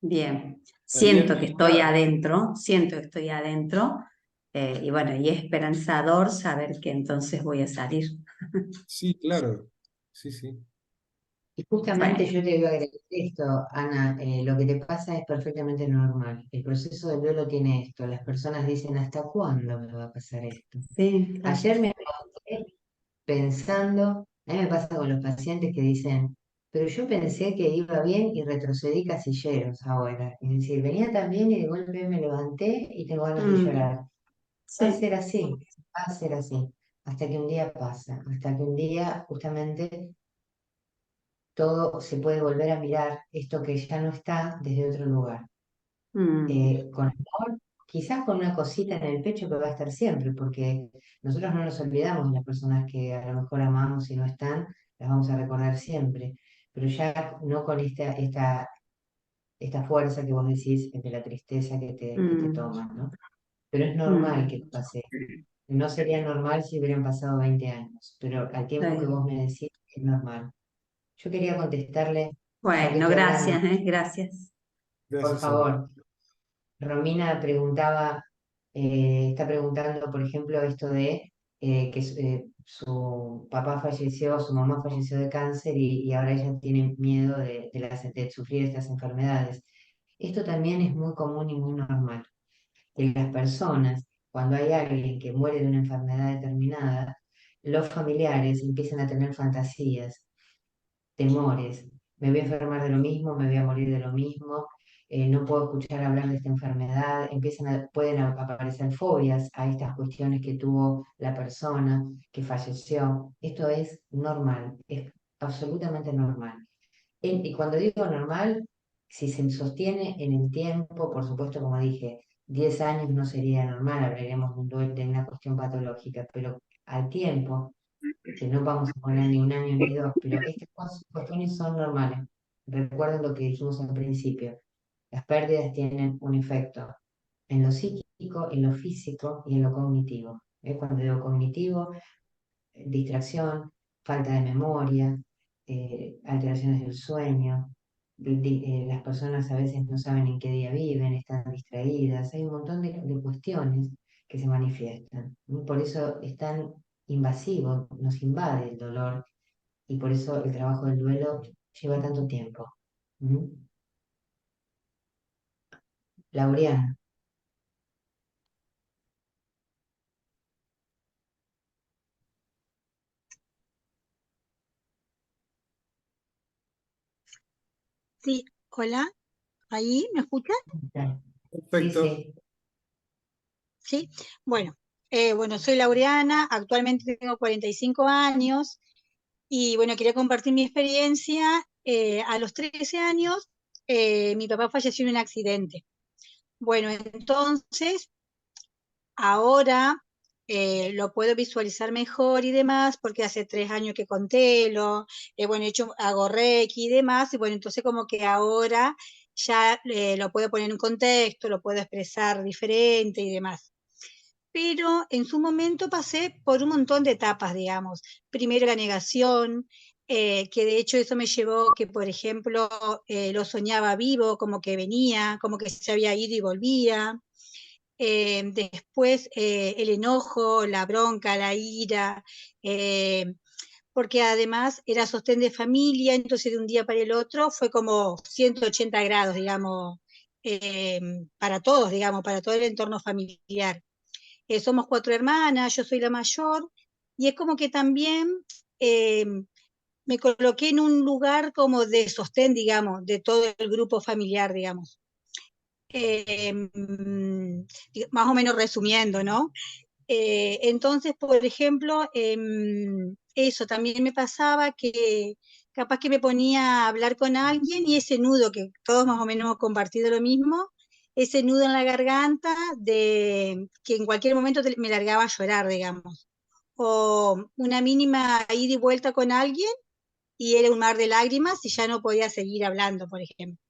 bien. Mariel, Siento que estoy adentro, y bueno, y es esperanzador saber que entonces voy a salir. sí, claro. Sí, sí. Y justamente Bueno, yo te digo agregar esto, Ana, lo que te pasa es perfectamente normal. El proceso del duelo tiene esto. Las personas dicen, ¿hasta cuándo me va a pasar esto? sí, claro. Ayer me levanté pensando, a mí me pasa con los pacientes que dicen, pero yo pensé que iba bien y retrocedí casilleros ahora. Es decir, venía tan bien y de golpe me levanté y tengo ganas de Mm, llorar. Va a sí. ser así, va a ser así, hasta que un día pasa, hasta que un día justamente todo se puede volver a mirar esto que ya no está desde otro lugar. Mm, Con amor, quizás con una cosita en el pecho que va a estar siempre, porque nosotros no nos olvidamos de las personas que a lo mejor amamos y no están, las vamos a recordar siempre, pero ya no con esta fuerza que vos decís de la tristeza que te mm, toma, ¿no? Pero es normal mm. que pase. No sería normal si hubieran pasado 20 años, pero al tiempo que vos Sí. me decís es normal. Yo quería contestarle, ya que Bueno, estoy hablando, gracias, gracias. por Gracias, Ana. favor. Romina está preguntando, por ejemplo, esto de que su papá falleció, su mamá falleció de cáncer y ahora ella tiene miedo de sufrir estas enfermedades. Esto también es muy común y muy normal. En las personas, cuando hay alguien que muere de una enfermedad determinada, los familiares empiezan a tener fantasías, temores. Me voy a enfermar de lo mismo, me voy a morir de lo mismo. no puedo escuchar hablar de esta enfermedad, pueden aparecer fobias a estas cuestiones que tuvo la persona que falleció. Esto es normal, es absolutamente normal. Y cuando digo normal, si se sostiene en el tiempo, por supuesto, como dije, 10 años no sería normal, hablaremos de de una cuestión patológica, pero al tiempo, que no vamos a poner ni un año ni dos, pero estas cuestiones son normales. Recuerden lo que dijimos al principio, las pérdidas tienen un efecto en lo psíquico, en lo físico y en lo cognitivo. Cuando digo cognitivo, distracción, falta de memoria, alteraciones del sueño. Las personas a veces no saben en qué día viven, están distraídas. Hay un montón de cuestiones que se manifiestan. Por eso es tan invasivo, nos invade el dolor y por eso el trabajo del duelo lleva tanto tiempo. ¿Mm? Laureano. Sí, hola, ¿ahí me escuchan? Sí, Perfecto. sí. Sí, bueno, bueno, soy Laureana, actualmente tengo 45 años y bueno, quería compartir mi experiencia. A los 13 años, mi papá falleció en un accidente. Bueno, entonces ahora lo puedo visualizar mejor y demás, porque hace 3 años que conté, bueno, hago Reiki y demás, y bueno, entonces como que ahora ya lo puedo poner en un contexto, lo puedo expresar diferente y demás. Pero en su momento pasé por un montón de etapas, digamos. Primero la negación, que de hecho eso me llevó que, por ejemplo, lo soñaba vivo, como que venía, como que se había ido y volvía. Después el enojo, la bronca, la ira, porque además era sostén de familia, entonces de un día para el otro fue como 180 grados, digamos, eh, para todos, digamos, para todo el entorno familiar. Somos 4 hermanas, yo soy la mayor, y es como que también eh, me coloqué en un lugar como de sostén, digamos, de todo el grupo familiar, digamos. Eh, Más o menos resumiendo, ¿no? Entonces, por ejemplo, eso también me pasaba que capaz que me ponía a hablar con alguien y ese nudo, que todos más o menos hemos compartido lo mismo, ese nudo en la garganta de que en cualquier momento me largaba a llorar, digamos. O una mínima ida y vuelta con alguien y era un mar de lágrimas y ya no podía seguir hablando, por ejemplo.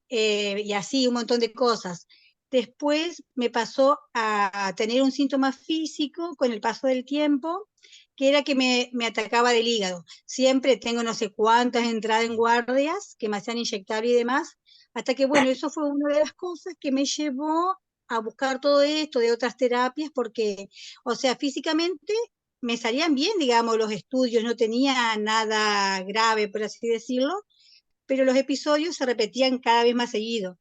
Y así un montón de cosas. Después me pasó a tener un síntoma físico con el paso del tiempo, que era que me atacaba del hígado. Siempre tengo no sé cuántas entradas en guardias que me hacían inyectar y demás, hasta que, bueno, eso fue una de las cosas que me llevó a buscar todo esto de otras terapias, porque, o sea, físicamente me salían bien, digamos, los estudios, no tenía nada grave, por así decirlo, pero los episodios se repetían cada vez más seguido.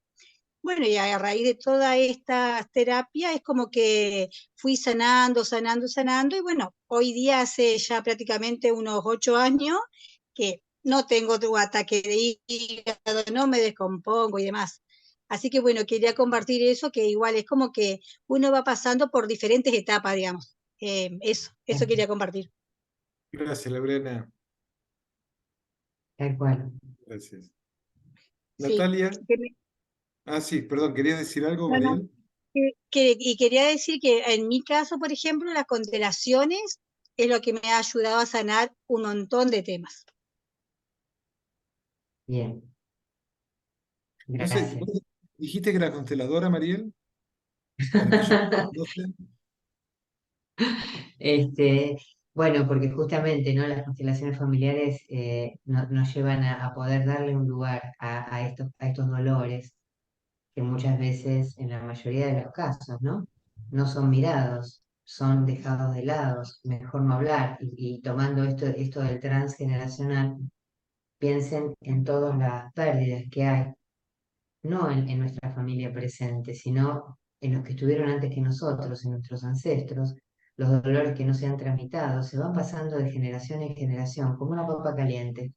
Bueno, y a raíz de toda esta terapia es como que fui sanando, sanando, sanando, y bueno, hoy día hace ya prácticamente unos 8 años que no tengo otro ataque de hígado, no me descompongo y demás. Así que bueno, quería compartir eso, que igual es como que uno va pasando por diferentes etapas, digamos. Eso quería compartir. Gracias, Lorena. Tal cual. Gracias. Sí. Natalia. Ah, sí, perdón, ¿querías decir algo, No, no, Mariel? y quería decir que en mi caso, por ejemplo, las constelaciones es lo que me ha ayudado a sanar un montón de temas. Bien, No sé, gracias. ¿vos dijiste que era consteladora, Mariel? Para aquellos que no conocen. Este, bueno, porque justamente, ¿no? Las constelaciones familiares nos llevan a poder darle un lugar a estos dolores que muchas veces, en la mayoría de los casos, ¿no? No son mirados, son dejados de lado, mejor no hablar. Y tomando esto del transgeneracional, piensen en todas las pérdidas que hay, no en nuestra familia presente, sino en los que estuvieron antes que nosotros, en nuestros ancestros, los dolores que no se han tramitado, se van pasando de generación en generación, como una papa caliente.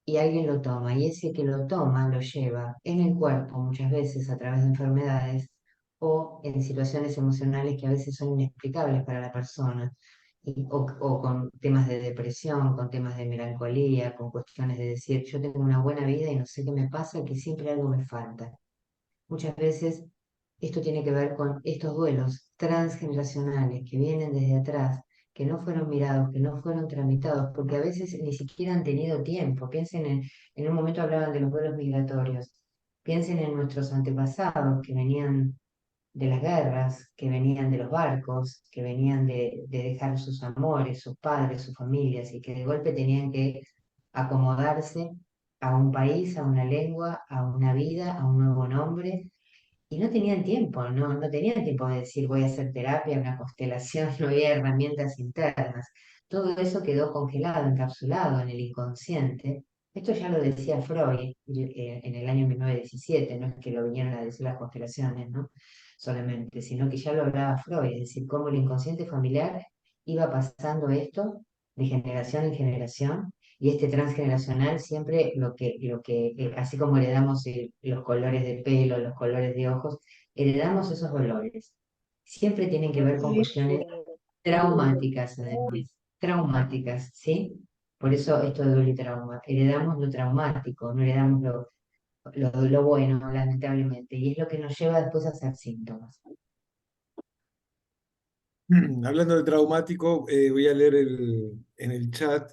y alguien lo toma, y ese que lo toma lo lleva en el cuerpo muchas veces a través de enfermedades o en situaciones emocionales que a veces son inexplicables para la persona, o con temas de depresión, con temas de melancolía, con cuestiones de decir, yo tengo una buena vida y no sé qué me pasa, que siempre algo me falta. Muchas veces esto tiene que ver con estos duelos transgeneracionales que vienen desde atrás, que no fueron mirados, que no fueron tramitados, porque a veces ni siquiera han tenido tiempo. Piensen en un momento hablaban de los duelos migratorios. Piensen en nuestros antepasados que venían de las guerras, que venían de los barcos, que venían de dejar sus amores, sus padres, sus familias, y que de golpe tenían que acomodarse a un país, a una lengua, a una vida, a un nuevo nombre, y no tenían tiempo, no tenían tiempo de decir voy a hacer terapia, una constelación, no había herramientas internas. Todo eso quedó congelado, encapsulado en el inconsciente. Esto ya lo decía Freud en el año 1917, no es que lo vinieron a decir las constelaciones, ¿no? Solamente, sino que ya lo hablaba Freud, es decir, cómo el inconsciente familiar iba pasando esto de generación en generación, y este transgeneracional siempre así como heredamos los colores de pelo, los colores de ojos, heredamos esos dolores. Siempre tienen que ver con cuestiones traumáticas, además, traumáticas, ¿sí? Por eso esto de duelo y trauma. Heredamos lo traumático, no heredamos lo bueno, lamentablemente, y es lo que nos lleva después a hacer síntomas. Hablando de traumático, voy a leer en el chat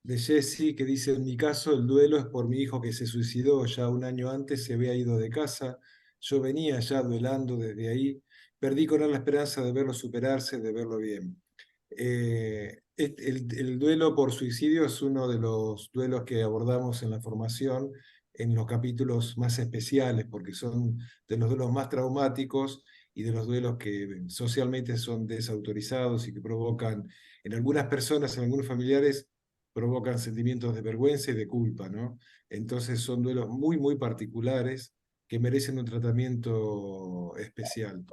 de Jesse que dice, en mi caso el duelo es por mi hijo que se suicidó ya un año antes, se había ido de casa, yo venía ya duelando desde ahí, perdí con él la esperanza de verlo superarse, de verlo bien. El duelo por suicidio es uno de los duelos que abordamos en la formación en los capítulos más especiales, porque son de los duelos más traumáticos y de los duelos que socialmente son desautorizados y que provocan, en algunas personas, en algunos familiares, provocan sentimientos de vergüenza y de culpa, ¿no? Entonces son duelos muy, muy particulares que merecen un tratamiento especial.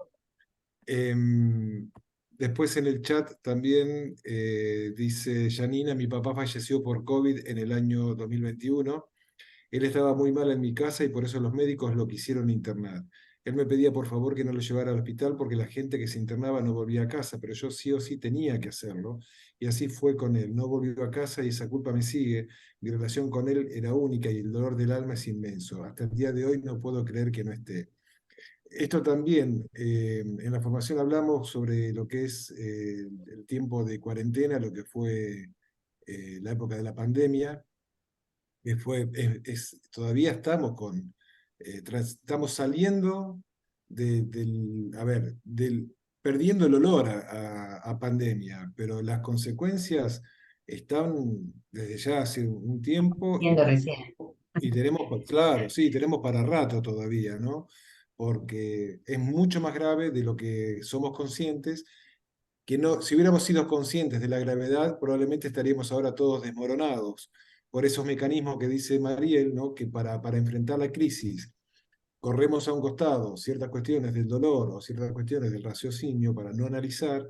Después en el chat también dice Janina, mi papá falleció por COVID en el año 2021. Él estaba muy mal en mi casa y por eso los médicos lo quisieron internar. Él me pedía por favor que no lo llevara al hospital porque la gente que se internaba no volvía a casa, pero yo sí o sí tenía que hacerlo. Y así fue con él. No volvió a casa y esa culpa me sigue. Mi relación con él era única y el dolor del alma es inmenso. Hasta el día de hoy no puedo creer que no esté. Esto también, en la formación hablamos sobre lo que es el tiempo de cuarentena, lo que fue la época de la pandemia, que fue, todavía estamos estamos saliendo perdiendo el olor a pandemia, pero las consecuencias están desde ya hace un tiempo Siendo recién. y tenemos, claro, sí, tenemos para rato todavía, ¿no? Porque es mucho más grave de lo que somos conscientes, que no, si hubiéramos sido conscientes de la gravedad, probablemente estaríamos ahora todos desmoronados por esos mecanismos que dice Mariel, ¿no? Que para enfrentar la crisis corremos a un costado ciertas cuestiones del dolor o ciertas cuestiones del raciocinio para no analizar,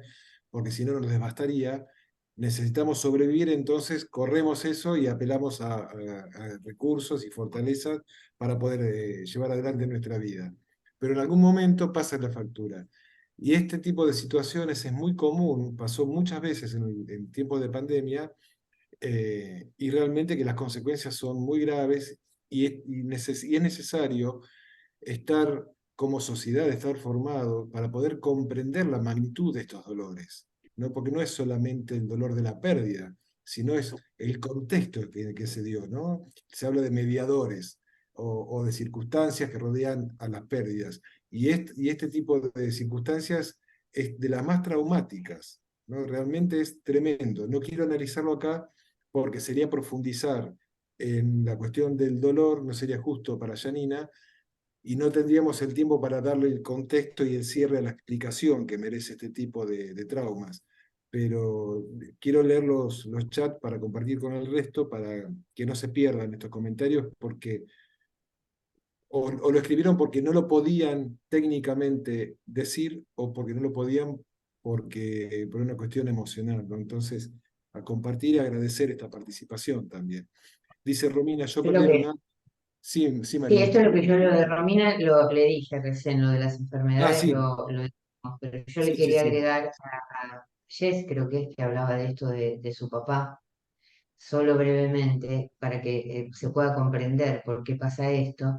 porque si no nos devastaría. Necesitamos sobrevivir, entonces corremos eso y apelamos a recursos y fortalezas para poder llevar adelante nuestra vida. Pero en algún momento pasa la factura. Y este tipo de situaciones es muy común, pasó muchas veces en tiempos de pandemia, y realmente que las consecuencias son muy graves y es necesario estar como sociedad, estar formado para poder comprender la magnitud de estos dolores, ¿no? Porque no es solamente el dolor de la pérdida, sino es el contexto que se dio, ¿no? Se habla de mediadores o de circunstancias que rodean a las pérdidas. Y este tipo de circunstancias es de las más traumáticas, ¿no? Realmente es tremendo. No quiero analizarlo acá porque sería profundizar en la cuestión del dolor, no sería justo para Janina, y no tendríamos el tiempo para darle el contexto y el cierre a la explicación que merece este tipo de traumas. Pero quiero leer los chats para compartir con el resto, para que no se pierdan estos comentarios, porque o lo escribieron porque no lo podían técnicamente decir, o porque no lo podían por una cuestión emocional, ¿no? Entonces, a compartir y agradecer esta participación también. Dice Romina, yo Es lo perdí a mi que, madre. Sí, sí, sí, Mariel. esto es lo que yo lo de Romina le dije recién, lo de las Ah, enfermedades sí, lo dijimos, pero yo le sí, sí, quería sí. agregar a Jess, creo que es que hablaba de esto de su papá, solo brevemente, para que se pueda comprender por qué pasa esto.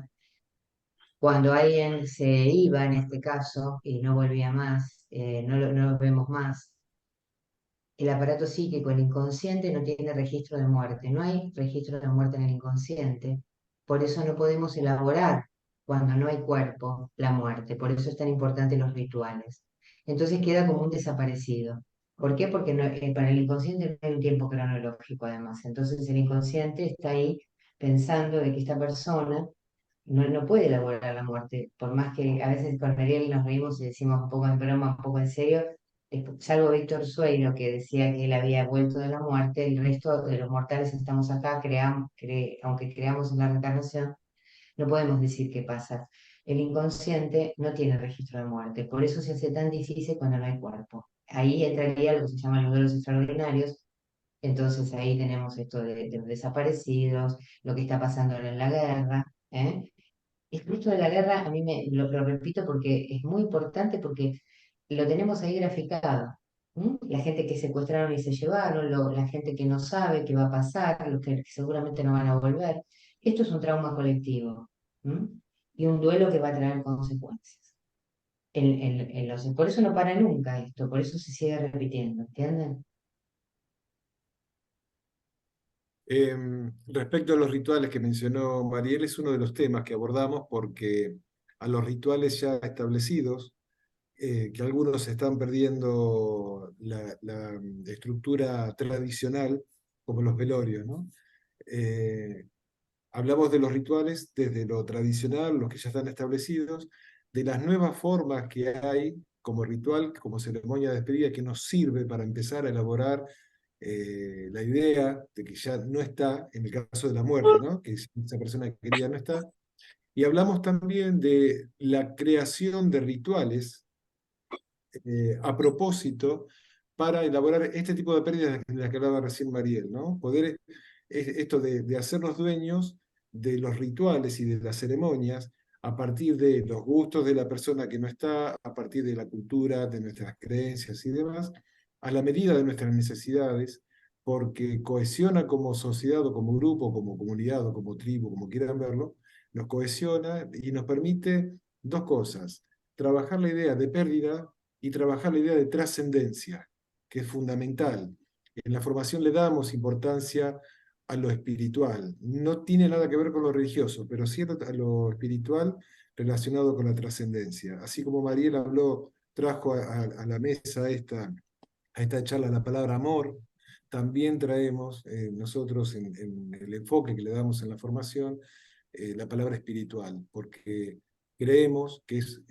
Cuando alguien se iba, en este caso, y no volvía más, no lo vemos más, el aparato psíquico, el inconsciente, no tiene registro de muerte. No hay registro de muerte en el inconsciente. Por eso no podemos elaborar, cuando no hay cuerpo, la muerte. Por eso es tan importante los rituales. Entonces queda como un desaparecido. ¿Por qué? Porque para el inconsciente no hay un tiempo cronológico, además. Entonces el inconsciente está ahí pensando de que esta persona no puede elaborar la muerte, por más que a veces con Ariel nos reímos y decimos un poco en broma, un poco en serio, salvo Víctor Sueiro, que decía que él había vuelto de la muerte, el resto de los mortales estamos acá, aunque creamos en la reencarnación, no podemos decir qué pasa. El inconsciente no tiene registro de muerte, por eso se hace tan difícil cuando no hay cuerpo. Ahí entraría lo que se llaman los duelos extraordinarios. Entonces ahí tenemos esto de los desaparecidos, lo que está pasando ahora en la guerra, ¿eh? El fruto de la guerra, a mí lo repito porque es muy importante, porque lo tenemos ahí graficado. ¿M? La gente que secuestraron y se llevaron, la gente que no sabe qué va a pasar, los que seguramente no van a volver. Esto es un trauma colectivo. ¿M? Y un duelo que va a traer consecuencias. Por eso no para nunca esto, por eso se sigue repitiendo, ¿entienden? Respecto a los rituales que mencionó Mariel, es uno de los temas que abordamos porque a los rituales ya establecidos, que algunos están perdiendo la estructura tradicional, como los velorios, ¿no? Eh, Hablamos de los rituales desde lo tradicional, los que ya están establecidos, de las nuevas formas que hay como ritual, como ceremonia de despedida, que nos sirve para empezar a elaborar la idea de que ya no está, en el caso de la muerte, ¿no? Que esa persona querida no está. Y hablamos también de la creación de rituales a propósito para elaborar este tipo de pérdidas de las que hablaba recién Mariel, ¿no? Poder, esto de hacernos dueños de los rituales y de las ceremonias a partir de los gustos de la persona que no está, a partir de la cultura, de nuestras creencias y demás, a la medida de nuestras necesidades, porque cohesiona como sociedad o como grupo, como comunidad o como tribu, como quieran verlo, nos cohesiona y nos permite dos cosas: trabajar la idea de pérdida y trabajar la idea de trascendencia, que es fundamental. En la formación le damos importancia a lo espiritual. No tiene nada que ver con lo religioso, pero sí a lo espiritual relacionado con la trascendencia. Así como Mariel habló, trajo a la mesa a esta charla la palabra amor, también traemos nosotros en el enfoque que le damos en la formación la palabra espiritual, porque creemos que es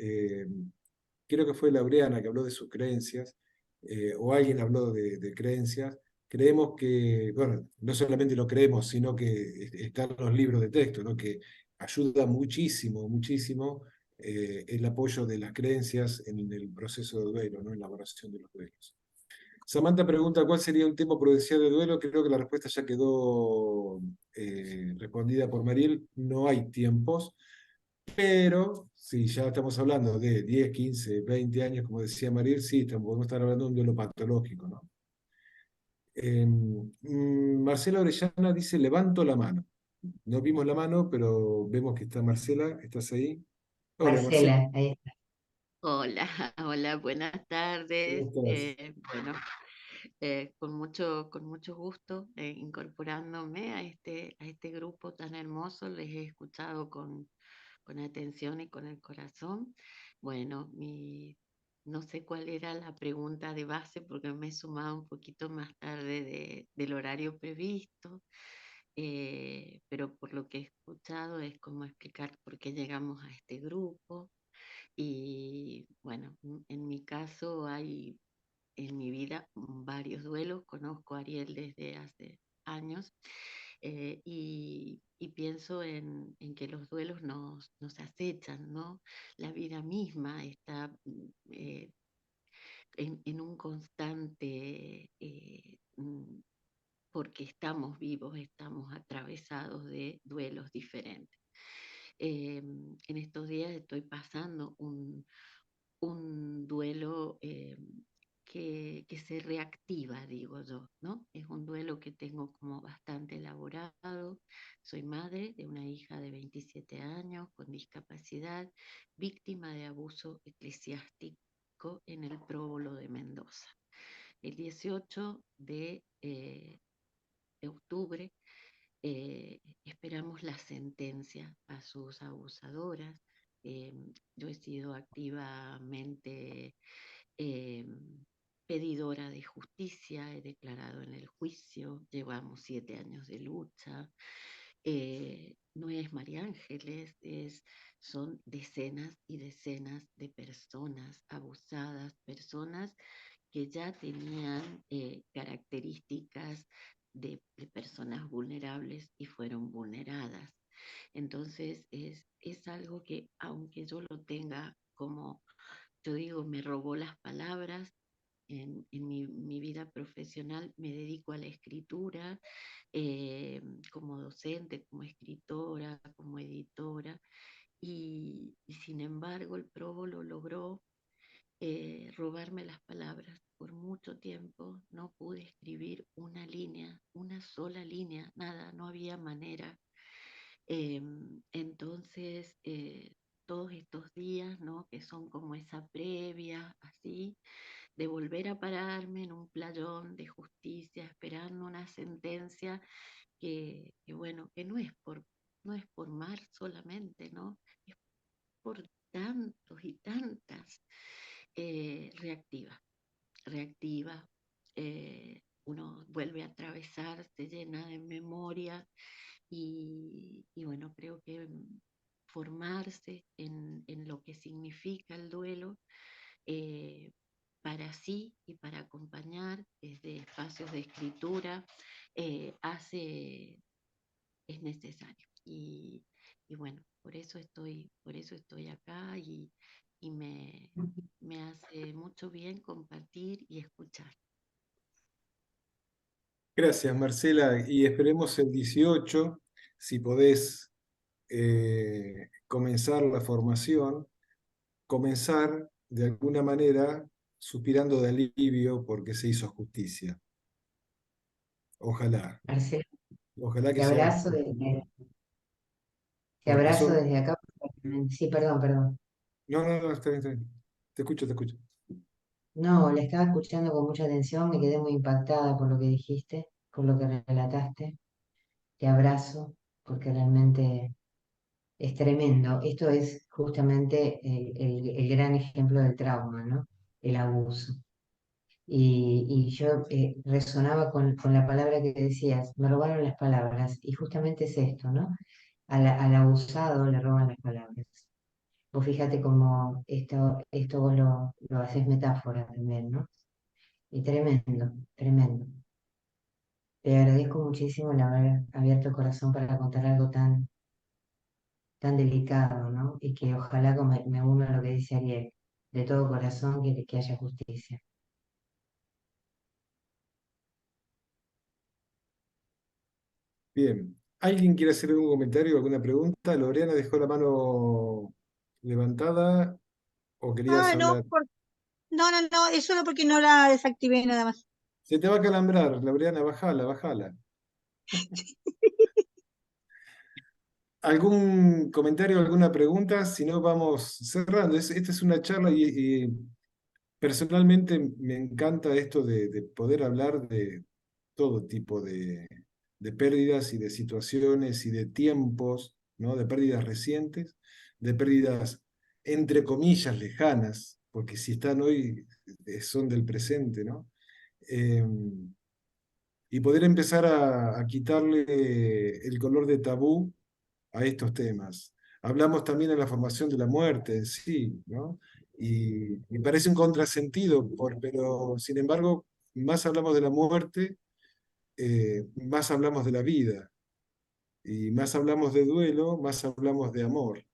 creo que fue Laureana que habló de sus creencias, o alguien habló de creencias. Creemos que, bueno, no solamente lo creemos, sino que están los libros de texto, ¿no? Que ayuda muchísimo, muchísimo el apoyo de las creencias en el proceso de duelo, ¿no? En la elaboración de los duelos. Samantha pregunta cuál sería un tiempo prudencial de duelo. Creo que la respuesta ya quedó respondida por Mariel. No hay tiempos. Pero si ya estamos hablando de 10, 15, 20 años, como decía Mariel, sí, podemos estar hablando de un duelo patológico, ¿no? Marcela Orellana dice, levanto la mano. No vimos la mano, pero vemos que está Marcela. ¿Estás ahí? Hola, Marcela. Marcela, ahí está. Hola, hola, buenas tardes. ¿Cómo estás? Bueno, con mucho gusto incorporándome a este grupo tan hermoso. Les he escuchado con atención y con el corazón. Bueno, no sé cuál era la pregunta de base porque me he sumado un poquito más tarde del horario previsto, pero por lo que he escuchado es como explicar por qué llegamos a este grupo. Y bueno, en mi caso hay en mi vida varios duelos. Conozco a Ariel desde hace años, y pienso en que los duelos nos acechan, ¿no? La vida misma está en un constante, porque estamos vivos, estamos atravesados de duelos diferentes. En estos días estoy pasando un duelo que se reactiva, digo yo, ¿no? Es un duelo que tengo como bastante elaborado. Soy madre de una hija de 27 años con discapacidad, víctima de abuso eclesiástico en el Próbolo de Mendoza. El 18 de octubre esperamos la sentencia a sus abusadoras. Yo he sido activamente pedidora de justicia, he declarado en el juicio, llevamos 7 años de lucha. No es María Ángeles, son decenas y decenas de personas abusadas, personas que ya tenían características de personas vulnerables y fueron vulneradas. Entonces es algo que, aunque yo lo tenga como, yo digo, me robó las palabras. En mi vida profesional me dedico a la escritura, como docente, como escritora, como editora, y sin embargo el Próbolo logró robarme las palabras. Por mucho tiempo no pude escribir una línea, una sola línea, nada, no había manera. Entonces, todos estos días, ¿no? Que son como esa previa, así, de volver a pararme en un playón de justicia, esperando una sentencia que bueno, que no es por Mar solamente, ¿no? Es por tantos y tantas. Reactiva, uno vuelve a atravesar, se llena de memoria y bueno, creo que formarse en lo que significa el duelo para sí y para acompañar desde espacios de escritura es necesario. Y bueno, por eso estoy acá y me hace mucho bien compartir y escuchar. Gracias, Marcela. Y esperemos el 18, si podés comenzar la formación, comenzar de alguna manera suspirando de alivio porque se hizo justicia. Ojalá, Marcela, ojalá que te sea abrazo desde, te porque abrazo son... desde acá. Sí, perdón, perdón. No, no, no, está bien, está bien. Te escucho, te escucho. No, la estaba escuchando con mucha atención, me quedé muy impactada por lo que dijiste, por lo que relataste. Te abrazo, porque realmente es tremendo. Esto es justamente el gran ejemplo del trauma, ¿no? El abuso. Y yo resonaba con la palabra que decías, me robaron las palabras, y justamente es esto, ¿no? Al abusado le roban las palabras. Vos fíjate cómo esto vos lo haces metáfora también, ¿no? Y tremendo, tremendo. Te agradezco muchísimo el haber abierto el corazón para contar algo tan delicado, ¿no? Y que ojalá me uno a lo que dice Ariel, de todo corazón que haya justicia. Bien. ¿Alguien quiere hacer algún comentario, alguna pregunta? Lorena dejó la mano levantada o querías Ah, no, hablar. no, es solo porque no la desactivé nada más. Se te va a calambrar, Lorena, bajala, bajala. ¿Algún comentario, alguna pregunta? Si no, vamos cerrando. Esta es una charla y personalmente me encanta esto de poder hablar de todo tipo de pérdidas y de situaciones y de tiempos, ¿no? De pérdidas recientes, de pérdidas entre comillas lejanas, porque si están hoy son del presente, ¿no? Eh, y poder empezar a quitarle el color de tabú a estos temas. Hablamos también de la formación de la muerte en sí, ¿no? Y me parece un contrasentido, pero sin embargo, más hablamos de la muerte, más hablamos de la vida, y más hablamos de duelo, más hablamos de amor,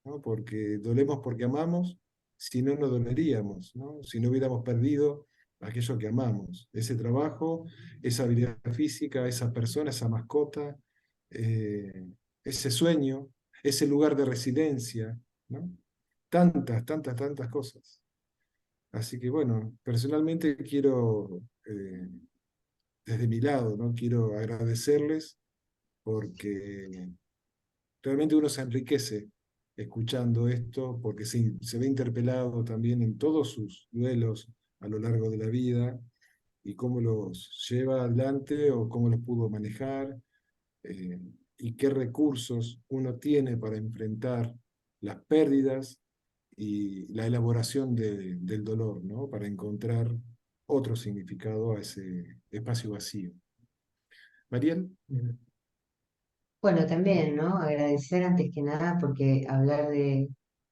¿no? Porque dolemos porque amamos, si no, no doleríamos, ¿no? Si no hubiéramos perdido aquello que amamos, ese trabajo, esa habilidad física, esa persona, esa mascota, eh, ese sueño, ese lugar de residencia, ¿no? Tantas, tantas, tantas cosas. Así que bueno, personalmente quiero, desde mi lado, ¿no? Quiero agradecerles porque realmente uno se enriquece escuchando esto, porque se ve interpelado también en todos sus duelos a lo largo de la vida y cómo los lleva adelante o cómo los pudo manejar, eh, y qué recursos uno tiene para enfrentar las pérdidas y la elaboración del dolor, ¿no? Para encontrar otro significado a ese espacio vacío. Mariel. Bueno, también, ¿no? Agradecer antes que nada porque hablar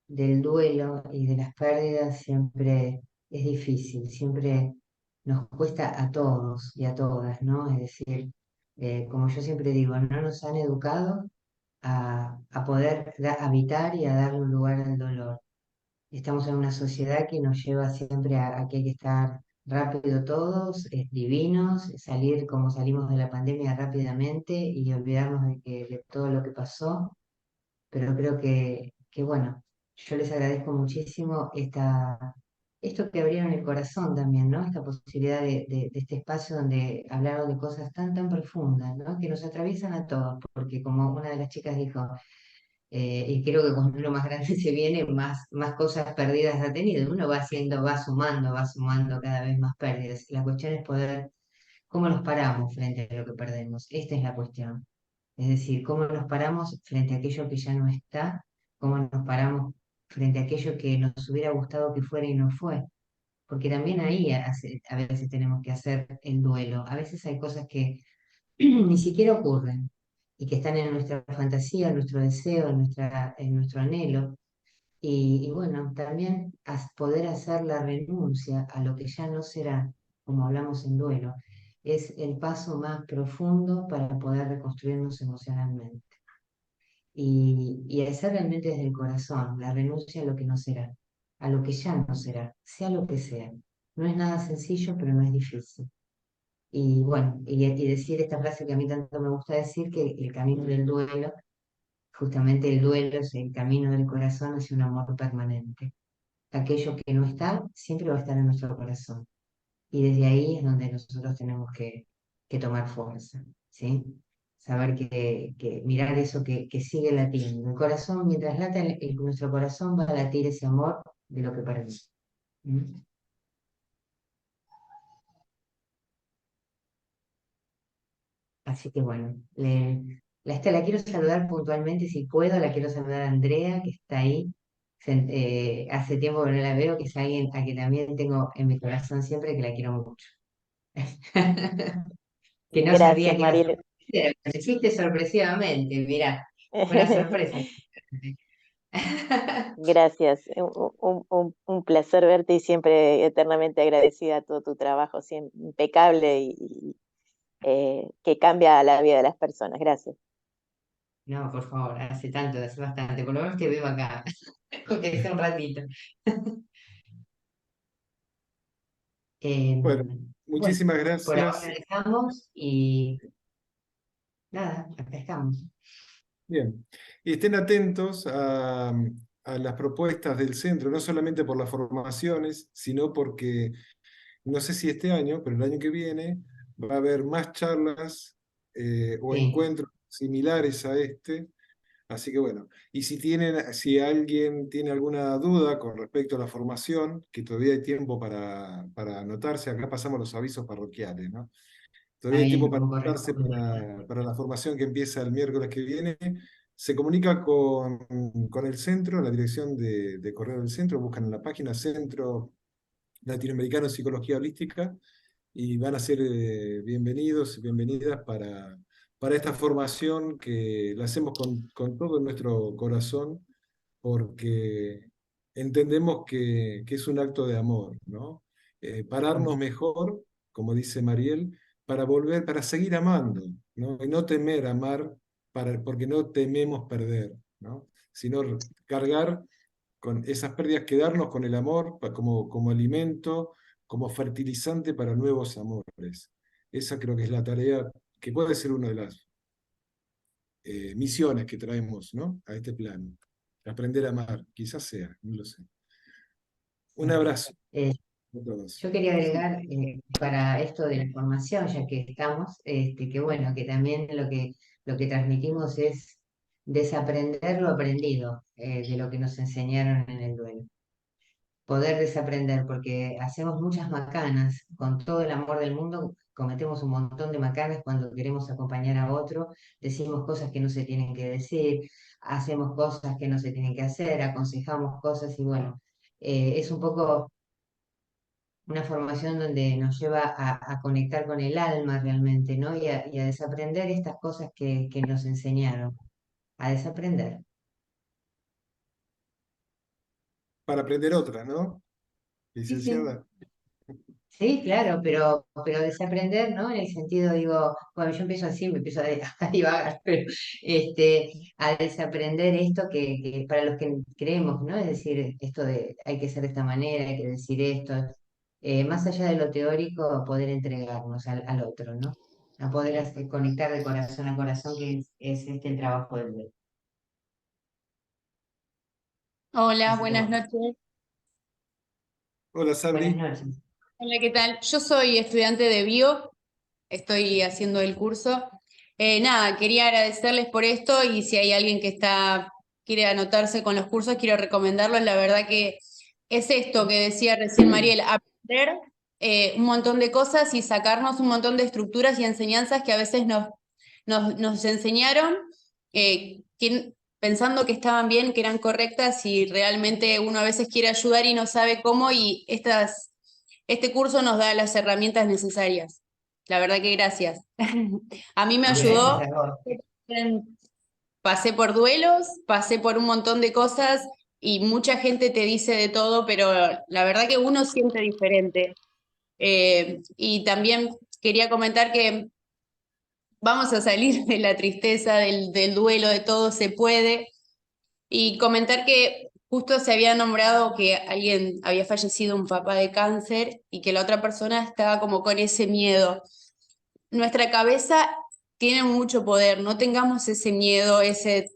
del duelo y de las pérdidas siempre es difícil, siempre nos cuesta a todos y a todas, ¿no? Es decir, como yo siempre digo, no nos han educado a poder habitar y a darle un lugar al dolor. Estamos en una sociedad que nos lleva siempre a que hay que estar rápido todos, divinos, salir como salimos de la pandemia rápidamente y olvidarnos de todo lo que pasó. Pero creo que bueno, yo les agradezco muchísimo esto que abrieron el corazón también, ¿no? Esta posibilidad de este espacio donde hablaron de cosas tan, tan profundas, ¿no? Que nos atraviesan a todos, porque como una de las chicas dijo, y creo que cuando uno más grande se viene, más cosas perdidas ha tenido. Uno va haciendo, va sumando cada vez más pérdidas. La cuestión es poder, cómo nos paramos frente a lo que perdemos. Esta es la cuestión. Es decir, cómo nos paramos frente a aquello que ya no está, cómo nos paramos frente a aquello que nos hubiera gustado que fuera y no fue. Porque también ahí a veces tenemos que hacer el duelo. A veces hay cosas que ni siquiera ocurren y que están en nuestra fantasía, en nuestro deseo, en nuestro anhelo. Y bueno, también poder hacer la renuncia a lo que ya no será, como hablamos en duelo, es el paso más profundo para poder reconstruirnos emocionalmente. Y hacer realmente desde el corazón, la renuncia a lo que no será, a lo que ya no será, sea lo que sea. No es nada sencillo, pero no es difícil. Y bueno, y decir esta frase que a mí tanto me gusta decir, que el camino del duelo, justamente el duelo es el camino del corazón hacia un amor permanente. Aquello que no está, siempre va a estar en nuestro corazón. Y desde ahí es donde nosotros tenemos que tomar fuerza, ¿sí? Saber que mirar eso que sigue latiendo. El corazón, mientras lata nuestro corazón, va a latir ese amor de lo que perdimos. ¿Mm? Así que bueno, la quiero saludar puntualmente si puedo, la quiero saludar a Andrea, que está ahí. Hace tiempo que no la veo, que es alguien a que también tengo en mi corazón siempre, que la quiero mucho. Que no sabía Gracias, que iba a Mariel. sorprender, apareciste sorpresivamente, mira, una sorpresa. Gracias. Un placer verte y siempre eternamente agradecida a todo tu trabajo, siempre impecable y que cambia la vida de las personas. Gracias. No, por favor, hace tanto, hace bastante, por lo menos te veo acá, aunque sea un ratito. Bueno, Bueno, muchísimas por ahora gracias. dejamos y nada, acá estamos. Bien, y estén atentos a las propuestas del centro, no solamente por las formaciones, sino porque, no sé si este año, pero el año que viene, va a haber más charlas o Sí, encuentros similares a este. Así que bueno, y si alguien tiene alguna duda con respecto a la formación, que todavía hay tiempo para anotarse, acá pasamos los avisos parroquiales, ¿no? está Todavía hay tiempo bien, para como anotarse corresponde. para la formación que empieza el miércoles que viene. Se comunica con el centro, la dirección de correo del centro, buscan en la página Centro Latinoamericano de Psicología Holística y van a ser bienvenidos y bienvenidas para esta formación que la hacemos con todo nuestro corazón porque entendemos que es un acto de amor, ¿no? Pararnos mejor, como dice Mariel, para volver, para seguir amando, ¿no? Y no temer amar porque no tememos perder, ¿no? Sino cargar con esas pérdidas, quedarnos con el amor como alimento como fertilizante para nuevos amores. Esa creo que es la tarea que puede ser una de las misiones que traemos, ¿no?, a este plano. Aprender a amar, quizás sea, no lo sé. Un abrazo Eh, a todos. Yo quería agregar para esto de la formación, ya que estamos, que bueno, que también lo que transmitimos es desaprender lo aprendido de lo que nos enseñaron en el duelo. Poder desaprender, porque hacemos muchas macanas, con todo el amor del mundo, cometemos un montón de macanas cuando queremos acompañar a otro, decimos cosas que no se tienen que decir, hacemos cosas que no se tienen que hacer, aconsejamos cosas y bueno, es un poco una formación donde nos lleva a conectar con el alma realmente, ¿no? Y a desaprender estas cosas que nos enseñaron, a desaprender. Para aprender otra, ¿no, Sí, sí. licenciada? Sí, claro, pero desaprender, ¿no? En el sentido, digo, bueno, yo empiezo así, me empiezo a divagar, pero a desaprender esto que para los que creemos, ¿no? Es decir, esto de hay que ser de esta manera, hay que decir esto, más allá de lo teórico, poder entregarnos al otro, ¿no? A poder conectar de corazón a corazón, que es el trabajo del duelo. Hola, Así que buenas bueno, noches. Hola, buenas Sabri. noches. Hola, ¿qué tal? Yo soy estudiante de bio, estoy haciendo el curso. Nada, quería agradecerles por esto y si hay alguien que quiere anotarse con los cursos, quiero recomendarlos. La verdad que es esto que decía recién Mariel, aprender un montón de cosas y sacarnos un montón de estructuras y enseñanzas que a veces nos enseñaron, pensando que estaban bien, que eran correctas y realmente uno a veces quiere ayudar y no sabe cómo y este curso nos da las herramientas necesarias. La verdad que gracias. A mí me Gracias ayudó. a vos. Pasé por duelos, pasé por un montón de cosas y mucha gente te dice de todo, pero la verdad que uno siente diferente. Y también quería comentar que vamos a salir de la tristeza, del duelo, de todo se puede. Y comentar que justo se había nombrado que alguien había fallecido, un papá de cáncer, y que la otra persona estaba como con ese miedo. Nuestra cabeza tiene mucho poder, no tengamos ese miedo, ese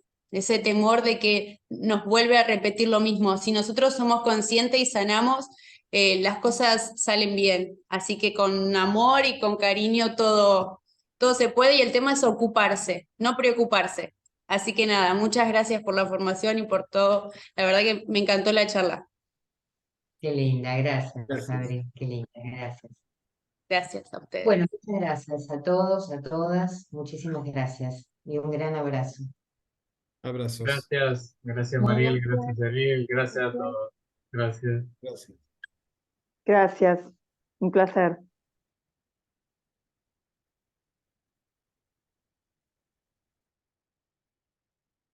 temor de que nos vuelve a repetir lo mismo. Si nosotros somos conscientes y sanamos, las cosas salen bien. Así que con amor y con cariño todo se puede y el tema es ocuparse, no preocuparse. Así que nada, muchas gracias por la formación y por todo. La verdad que me encantó la charla. Qué linda, gracias, Gracias. Sabri, qué linda, gracias. Gracias a ustedes. Bueno, muchas gracias a todos, a todas, muchísimas gracias y un gran abrazo. Abrazos. Gracias Mariel, gracias Ariel, gracias a todos. Gracias. Gracias. Gracias, un placer.